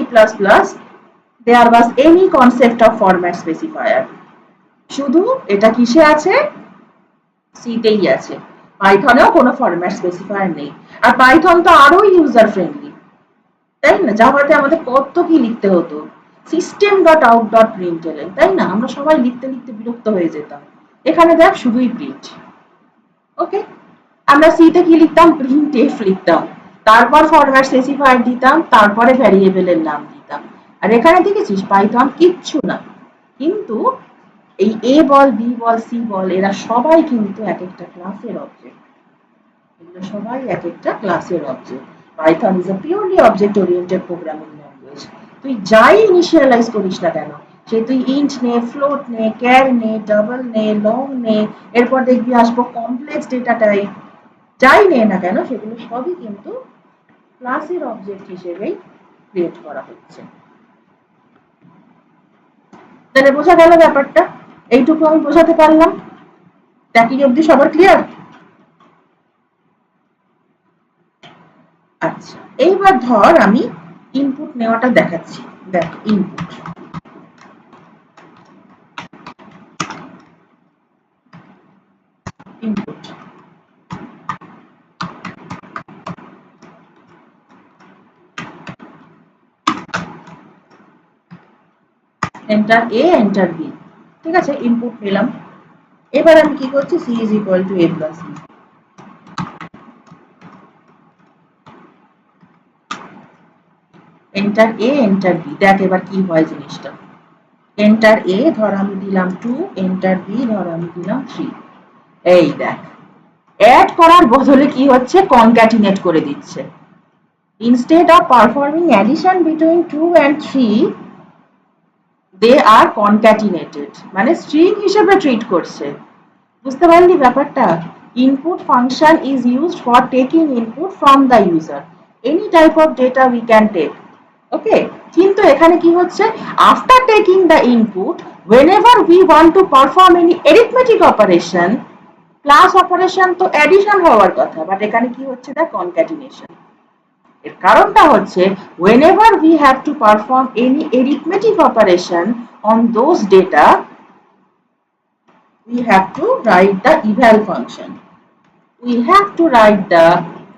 S1: there was any concept of format specifier. শুধু এটা কিসে আছে? C তেই আছে। পাইথনেও কোনো ফরম্যাট স্পেসিফায়ার নেই। আর পাইথন তো আরো ইউজার ফ্রেন্ডলি, তাই না? জাভাতে আমাদের কত কি লিখতে হতো, system.out.println, তাই না? আমরা সবাই লিখতে লিখতে বিরক্ত হয়ে যেতাম। এখানে দেখ শুধুই প্রিন্ট। ওকে, আমরা সি তে কি লিখতাম? printf লিখতাম, তারপর ফরম্যাট স্পেসিফায়ার দিতাম, তারপরে ভ্যারিয়েবলের নাম দিতাম। আর এখানে দেখেছিস পাইথন কিচ্ছু না, কিন্তু এই এ বল, বি বল, সি বল, এরা সবাই কিন্তু এক একটা ক্লাসের অবজেক্ট, এগুলো সবাই এক একটা ক্লাসের object. Python is a purely object oriented programming language. তুই যাই ইনিশিয়ালাইজ করিস না কেন, সে তুই ইন্ট নে, ফ্লোট নে, ক্যার নে, ডাবল নে, লং নে, এরপর দেখবি আসবো কমপ্লেক্স ডেটা টাইপ, যাই নে না কেন সেগুলো সবই কিন্তু ক্লাসের অবজেক্ট হিসেবেই ক্রিয়েট করা হচ্ছে। তাহলে বোঝা গেল ব্যাপারটা? এইটুকু আমি বোঝাতে পারলাম? ট্যাকিং অবধি সবার ক্লিয়ার? আচ্ছা, এইবার ধর আমি ইনপুট নেওয়াটা দেখাচ্ছি। দেখ input, input enter A enter B, ঠিক আছে, ইনপুট নিলাম। এবার আমি কি করছি, C is equal to A plus B. Enter A enter B, দেখ এবার কি হয় জিনিসটা। এন্টার এ ধর আমি দিলাম 2, এন্টার বি ধর আমি দিলাম 3। এই দেখ, অ্যাড করার বদলে কি হচ্ছে, কনক্যাটিনেট করে দিচ্ছে। Instead of performing addition between 2 and 3, they are concatenated, মানে স্ট্রিং হিসেবে ট্রিট করছে। বুঝতে পারলি ব্যাপারটা? Input function is used for taking input from the user, any type of data we can take. Okay, কিন্তু এখানে কি হচ্ছে, after taking the input, whenever we want to perform any arithmetic operation, plus operation তো addition হওয়ার কথা, but এখানে কি হচ্ছে, দ্য কনক্যাটিনেশন। এর কারণটা হচ্ছে, whenever we have to perform any arithmetic operation on those data, we have to write the eval function. We have to write the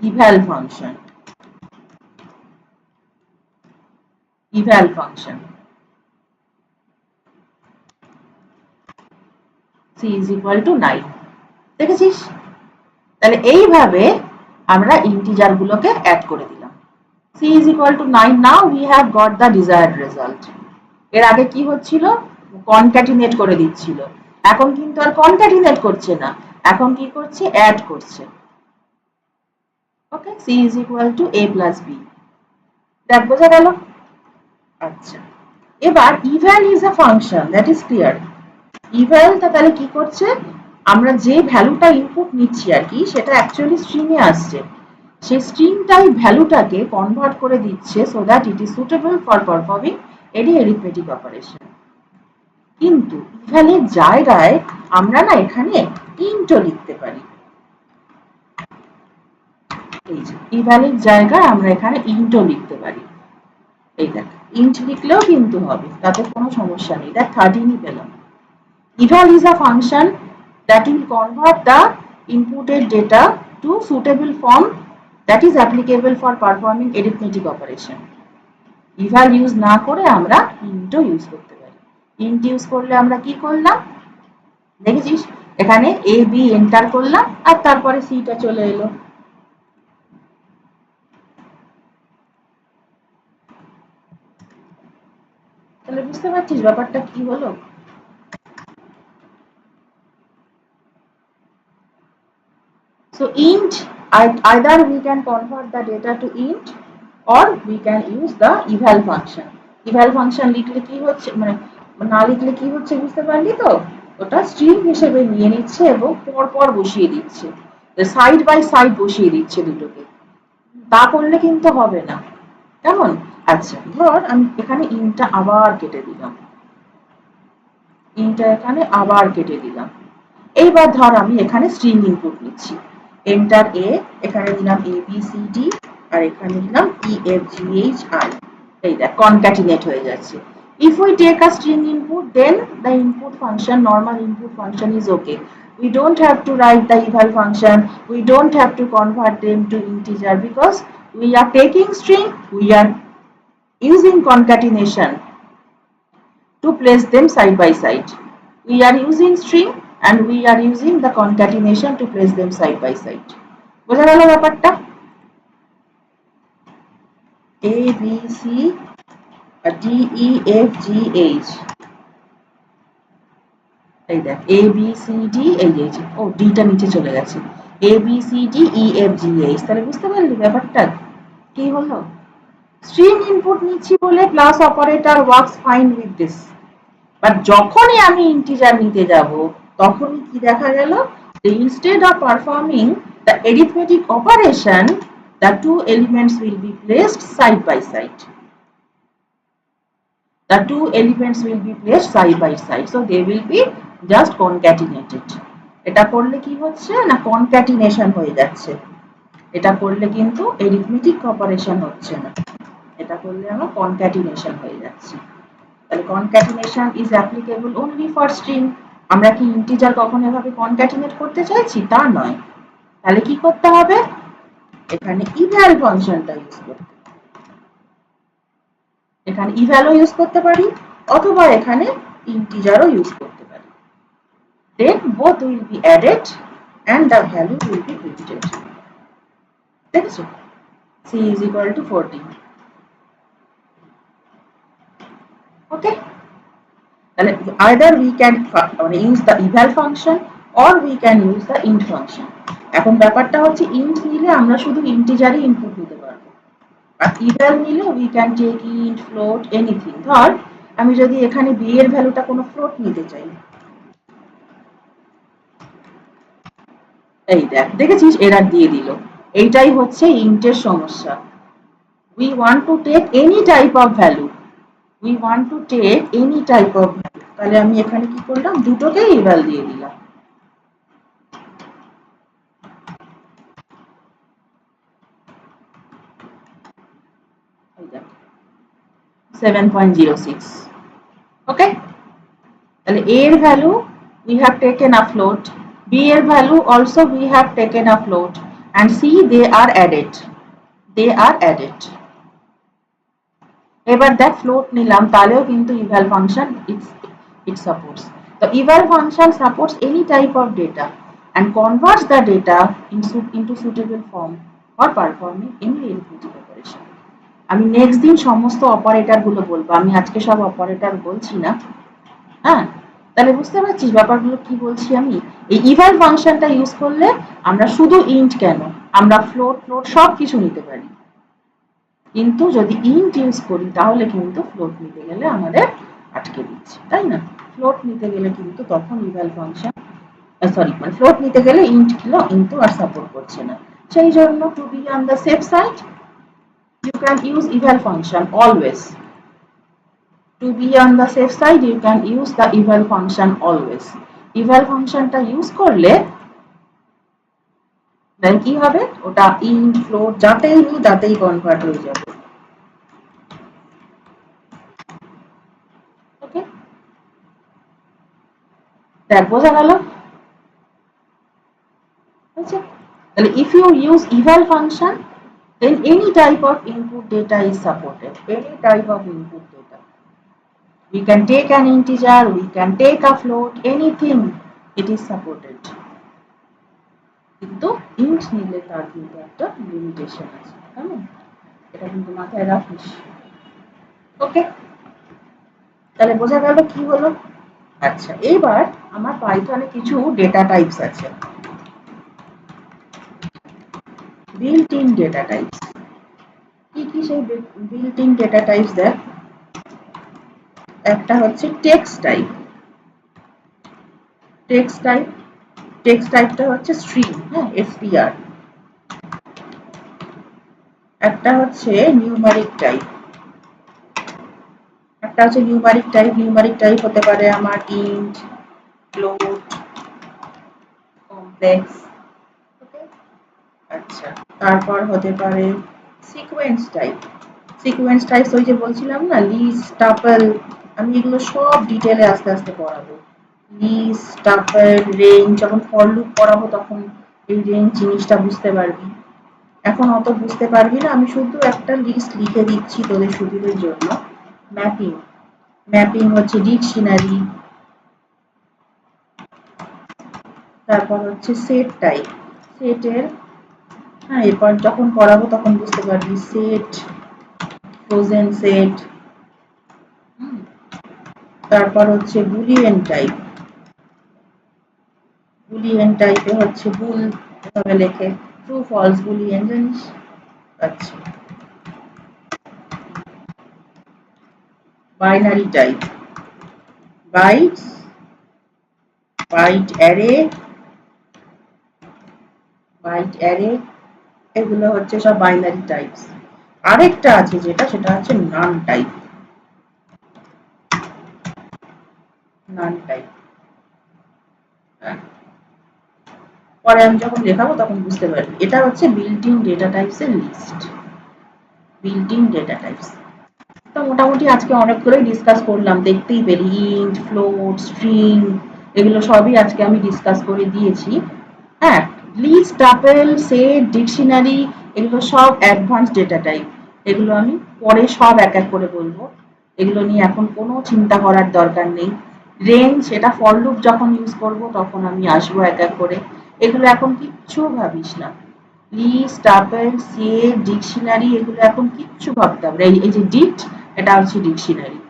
S1: eval function. Eval function. C is equal to 9. দেখেছিস? তাহলে এইভাবে আমরা integer গুলোকে add করে দিলাম। C is equal to 9. Now we have got the desired result. এর আগে কি হচ্ছিল, কনক্যাটিনেট করে দিচ্ছিল, এখন কিন্তু আর কনক্যাটিনেট করছে না, এখন কি করছে, অ্যাড করছে। ওকে, C is equal to A plus B. দেখ বোঝা গেল? আচ্ছা, এবার eval is a function, that is clear. evalটা তাহলে কি করছে, আমরা যে ভ্যালুটা ইনপুট নিচ্ছি আর কি, সেটা অ্যাকচুয়ালি স্ট্রিং এ আসছে, সেই স্ট্রিংটাই ভ্যালুটাকে কনভার্ট করে দিচ্ছে so that it is suitable for performing any arithmetic operation. কিন্তু ইভ্যালের জায়গায় আমরা না এখানে ইন্টও লিখতে পারি। এই যে ইভ্যালের জায়গায় আমরা এখানে ইন্টও লিখতে পারি। এই দেখ, ইন্ট লিখলেও কিন্তু হবে, তাতে কোনো সমস্যা নেই। দেখ 13ই পেলাম। eval is a function that will convert the inputted data to suitable form that is applicable for performing arithmetic operation. eval use না করে আমরা ইন্টও ইউজ করতে পারি। ইন্ট ইউজ করলে আমরা কি করলাম, দেখেছিস, এখানে এ বি এন্টার করলাম আর তারপরে সিটা চলে এলো। তাহলে বুঝতে পারছিস ব্যাপারটা কি হলো? So int, either we can convert the data to int or we can use the eval function. eval function লিখলে কি হচ্ছে, মানে না লিখলে কি হচ্ছে বুঝতে পারলি তো? ওটা স্ট্রিং হিসেবে নিয়ে নিচ্ছে এবং পর পর বসিয়ে দিচ্ছে, সাইড বাই সাইড বসিয়ে দিচ্ছে দুটোকে। তা করলে কিন্তু হবে না, কেমন? আচ্ছা, ধর আমি এখানে ইনটা আবার কেটে দিলাম, ইনটা এখানে আবার কেটে দিলাম। এইবার ধর আমি এখানে স্ট্রিং ইনপুট নিচ্ছি, এন্টার এ, এখানে দিলাম এ বি সি ডি আর এখানে দিলাম E F G H I. এই দেখ কনক্যাটিনেট হয়ে যাচ্ছে। If we take a string input, then the input function, normal input function is okay. We don't have to write the eval function. We don't have to convert them to integer because we are taking string, we are using concatenation to place them side by side. We are using string and we are using the concatenation to place them side by side. বোঝা গেল ব্যাপারটা? A B C D E F G H, এই দেখ A B C D, এই যে ও ডিটা নিচে চলে গেছে, A B C D E F G H। তাহলে বুঝতে পারলি ব্যাপারটা কি হলো? স্ট্রিং ইনপুট নিচ্ছি বলে plus operator works fine with this, but যখনই আমি ইন্টিজার নিতে যাব তখনই কি দেখা গেল, যে instead of performing the arithmetic operation, the two elements will be placed side by side. The two elements will be placed side by side, so they will be just concatenated. এটা করলে কি হচ্ছে না, কনক্যাটিনেশন হয়ে যাচ্ছে। এটা করলে কিন্তু অ্যারিথমেটিক অপারেশন হচ্ছে না, এটা করলে আমার কনক্যাটিনেশন হয়ে যাচ্ছে। তাহলে concatenation is applicable only for string. আমরা কি ইন্টিজার কখনো এভাবে কনক্যাটিনেট করতে চাইছি? তা নয়। তাহলে কি করতে হবে, এখানে ইভ্যাল ফাংশনটা ইউজ করতে, এখানে ইভ্যালও ইউজ করতে পারি অথবা এখানে ইন্টিজারও ইউজ করতে পারি। দেন both will be added and the value will be printed. দেখেছো? C is equal to 14. Okay? তাহলে either we can use the eval function or we can use the int function. এখন ব্যাপারটা হচ্ছে int নিলে আমরা শুধু ইন্টিজারই ইনপুট দিতে পারবো, আর eval নিলে we can take int, float, anything. ধর আমি যদি এখানে b এর ভ্যালুটা কোনো ফ্লোট নিতে চাই, এই দেখ, দেখেছিস এরর দিয়ে দিল। এইটাই হচ্ছে ইন্টের সমস্যা। we want to take any type of value, we want to take any type of value, তাহলে আমি এখানে কি করলাম, দুটোকেই eval দিয়ে দিলাম। 7.06. okay, তাহলে a এর value we have taken a float, b এর value also we have taken a float, and c they are added, they are added. এবার দেখ ফ্লোট নিলাম, তাহলেও কিন্তু eval function it supports. The eval function supports any type of data and converts the data into suitable form for performing any arithmetic operation. আমি next দিন সমস্ত operator গুলো বলবো, আমি আজকে সব অপারেটর বলছি না। হ্যাঁ, তাহলে বুঝতে পারছিস ব্যাপারগুলো কি বলছি আমি। এই ইভাল ফাংশনটা ইউজ করলে আমরা শুধু ইন্ট কেন, আমরা ফ্লোট সব কিছু নিতে পারি, কিন্তু যদি ইন্ট ইউজ করি তাহলে কিন্তু ফ্লোট নিতে গেলে আমাদের আটকে দিচ্ছে, তাই না? ফ্লোট নিতে গেলে কিন্তু তখন ইভাল ফাংশন মানে ফ্লোট নিতে গেলে ইন্ট কিন্তু আর সাপোর্ট করছে না। সেই জন্য to be on the safe side you can use eval function always. To be on the safe side you can use the eval function always. eval ফাংশনটা ইউজ করলে দেন কি হবে, ওটা ইন্ট ফ্লোট যাতেই নি তাতেই কনভার্ট হয়ে যাবে। ওকে, দেখ বোঝা গেল? আচ্ছা, তাহলে if you use eval function then any type of input data is supported, any type of input data. We can take an integer, we can take a float, anything, it is supported. কিন্তু int নিলে তার কিন্তু একটা limitation আছে, কেমন? এটা কিন্তু মাথায় রাখিস। ওকে, তাহলে বোঝা গেল কি হলো? আচ্ছা, এবার আমার পাইথনে কিছু ডেটা টাইপস আছে, বিল্ট ইন ডেটা টাইপস। কি কি সেই বিল্ট ইন ডেটা টাইপস? দেখ, একটা হচ্ছে text type, text type, text টাইপটা হচ্ছে স্ট্রিং, হ্যাঁ, str। একটা হচ্ছে নিউমারিক টাইপ, একটা হচ্ছে নিউমারিক টাইপ। নিউমারিক টাইপ হতে পারে আমার ইন্ট, ফ্লোট, কমপ্লেক্স। ওকে, আচ্ছা, তারপর হতে পারে সিকোয়েন্স টাইপ। সিকোয়েন্স টাইপ ওই যে বলছিলাম না, লিস্ট, টাপল, আমি এগুলো সব ডিটেলে আস্তে আস্তে পড়াবো। লিস্ট, টাপল, রেঞ্জ, যখন ফর লুপ পড়াবো তখন এই রেঞ্জ জিনিসটা বুঝতে পারবি। এখন অত বুঝতে পারবি না, আমি শুধু একটা লিস্ট লিখে দিচ্ছি তোদের সুবিধের জন্য। ম্যাপিং, ম্যাপিং হচ্ছে ডিকশনারি। তারপর হচ্ছে সেট টাইপ, সেটের, হ্যাঁ, এরপর যখন পড়াবো তখন বুঝতে পারবি। Set, frozen set. তারপর হচ্ছে বুলিয়ান টাইপ, বুলিয়ান টাইপে হচ্ছে বুল এভাবে লেখে, ট্রু ফলস বুলিয়ান, জানিস? আচ্ছা, binary type, bytes, byte array, byte array, এগুলো হচ্ছে সব বাইনারি টাইপস। আরেকটা আছে যেটা, সেটা হচ্ছে নান টাইপ, নান টাইপ। পরে আমি যখন দেখাবো তখন বুঝতে পারবি। এটা হচ্ছে বিল্ট ইন ডেটা টাইপস এর list, built in data types. তো মোটামুটি আজকে অনেকগুলোই ডিসকাস করলাম, দেখতেই পেলি ইন্ট, ফ্লোট, স্ট্রিং, এগুলো সবই আজকে আমি ডিসকাস করে দিয়েছি। হ্যাঁ, লিস্ট, টাপল, সেট, ডিকশনারি, এগুলো সব অ্যাডভান্স ডেটা টাইপ। এগুলো আমি পরে সব এক এক করে বলবো। এগুলো নিয়ে এখন কোনো চিন্তা করার দরকার নেই। রেঞ্জ এটা ফর লুপ যখন ইউজ করব তখন আমি আসবো এক এক করে। এগুলো এখন কিচ্ছু ভাবিস না। লিস্ট, টাপেল, সিএ, ডিকশনারি এগুলো এখন কিচ্ছু ভাবতে হবে না। এই যে ডিক্ট, এটা হচ্ছে ডিকশনারি।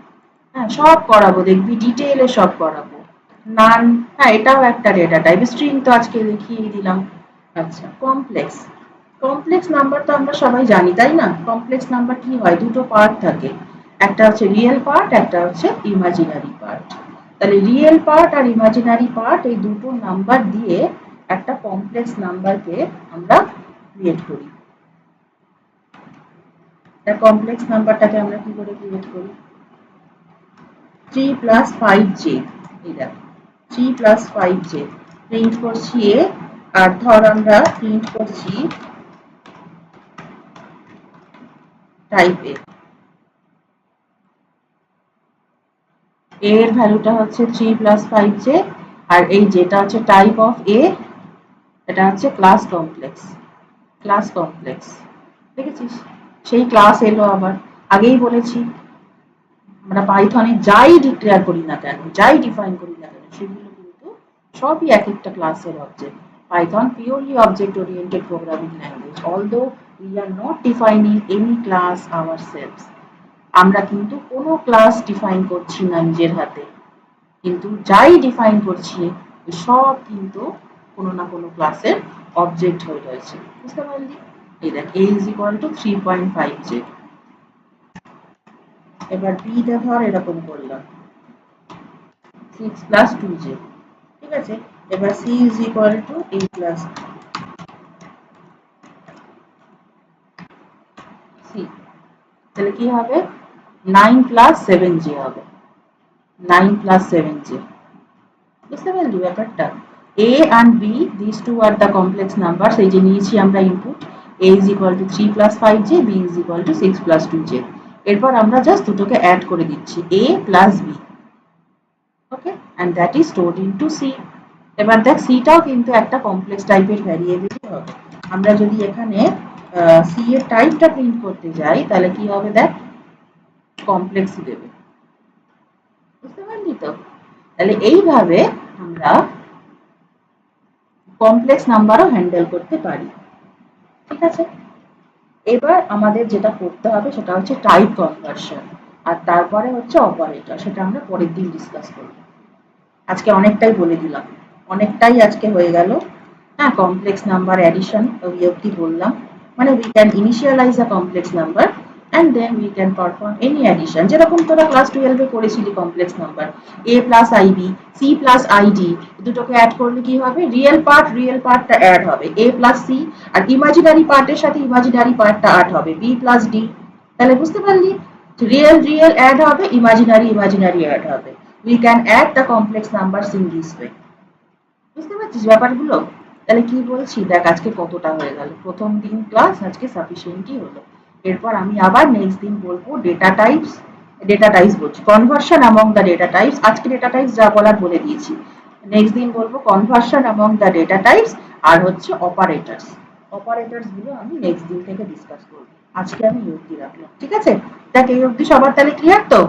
S1: হ্যাঁ, সব করাবো, দেখবি ডিটেইলে সব করাবো। নান, হ্যাঁ এটাও একটা ডেটা টাইপ। স্ট্রিং তো আজকে দেখিয়ে দিলাম। আচ্ছা, কমপ্লেক্স। কমপ্লেক্স নাম্বার তো আমরা সবাই জানি, তাই না? কমপ্লেক্স নাম্বার কি হয়? দুটো পার্ট থাকে। একটা হচ্ছে রিয়েল পার্ট, একটা হচ্ছে ইমাজিনারি পার্ট। তাহলে রিয়েল পার্ট আর ইমাজিনারি পার্ট এই দুটো নাম্বার দিয়ে একটা কমপ্লেক্স নাম্বারকে আমরা ক্রিয়েট করি। তার কমপ্লেক্স নাম্বারটাকে আমরা কি করে ক্রিয়েট করি? 3 প্লাস 5j, এই দেখো 3 প্লাস 5j প্রিন্ট করছি এ, আর ধর আমরা প্রিন্ট করছি টাইপ এ। এর ভ্যালুটা হচ্ছে 3 প্লাস 5j, আর এই যেটা হচ্ছে টাইপ অফ এ, এটা হচ্ছে ক্লাস কমপ্লেক্স। ক্লাস কমপ্লেক্স, দেখেছিস? সেই ক্লাস এলো আবার। আগেই বলেছি আমরা পাইথনে যাই ডিক্লেয়ার করি না কেন, যাই ডিফাইন করি না কেন, সেগুলো কিন্তু সবই এক একটা ক্লাসের object. Python purely object oriented programming language, although we are not defining any class ourselves. আমরা কিন্তু কোনো ক্লাস ডিফাইন করছি না নিজের হাতে, কিন্তু যাই ডিফাইন করছি সব কিন্তু কোনো না কোনো ক্লাসের অবজেক্ট হয়ে রয়েছে। বুঝতে পারলি? এই দেখ a is equal to 3.5j। এবার b তে ধর এরকম করলাম 6 plus 2j, ঠিক আছে? এবার c is equal to a plus c, তাহলে কি হবে? 9 plus 7j হবে। 9 plus 7j, বুঝতে পারলি ব্যাপারটা? a and b, these two are the complex numbers। এই যে নিয়েছি আমরা input, a is equal to 3 plus 5j, b is equal to 6 plus 2j। এরপর আমরা জাস্ট দুটোকে অ্যাড করে দিচ্ছি, a plus b, okay, and that is stored into c। এবার দেখ সিটাও কিন্তু একটা কমপ্লেক্স টাইপের ভ্যারিয়েবলই হবে। আমরা যদি এখানে সি এর টাইপটা প্রিন্ট করতে যাই তাহলে কি হবে দেখ, কমপ্লেক্সই দেবে। বুঝতে পারলি তো? তাহলে এইভাবে আমরা কমপ্লেক্স নাম্বারও হ্যান্ডেল করতে পারি। ঠিক আছে? এবার আমাদের যেটা করতে হবে সেটা হচ্ছে টাইপ কনভার্সন, আর তারপরে হচ্ছে অপারেটর, সেটা আমরা পরের দিন ডিসকাস করব। আজকে অনেকটাই বলে দিলাম, অনেকটাই আজকে হয়ে গেল। হ্যাঁ, কমপ্লেক্স নাম্বার অ্যাডিশন ওই অবধি বললাম। মানে we can initialise a complex number and then we can perform any addition, যেরকম তোরা ক্লাস 12 এ করেছিলি complex number. a plus i b, c plus i d, দুটোকে অ্যাড করলে কি হবে? রিয়েল পার্টটা অ্যাড হবে a প্লাস c, আর ইমাজিনারি পার্টের সাথে ইমাজিনারি পার্টটা অ্যাড হবে b প্লাস d। তাহলে বুঝতে পারলি? রিয়েল অ্যাড হবে, ইমাজিনারি অ্যাড হবে। We can add the complex numbers in this way। বুঝতে পারছিস ব্যাপারগুলো? তাহলে কি বলছি দেখ, আজকে কতটা হয়ে গেল। প্রথম দিন ক্লাস আজকে সাফিসিয়েন্টই হলো। এরপর আমি আবার নেক্সট দিন বলবো ডেটা টাইপস বলছি, conversion among the data types. আজকে ডেটা টাইপস যা বলার বলে দিয়েছি। নেক্সট দিন বলবো conversion among the data types, আর হচ্ছে অপারেটরস। অপারেটরস গুলো আমি নেক্সট দিন থেকে ডিসকাস করবো। আজকে আমি এই অবধি রাখলাম, ঠিক আছে? দেখ এই অবধি সবার তাহলে ক্লিয়ার তো?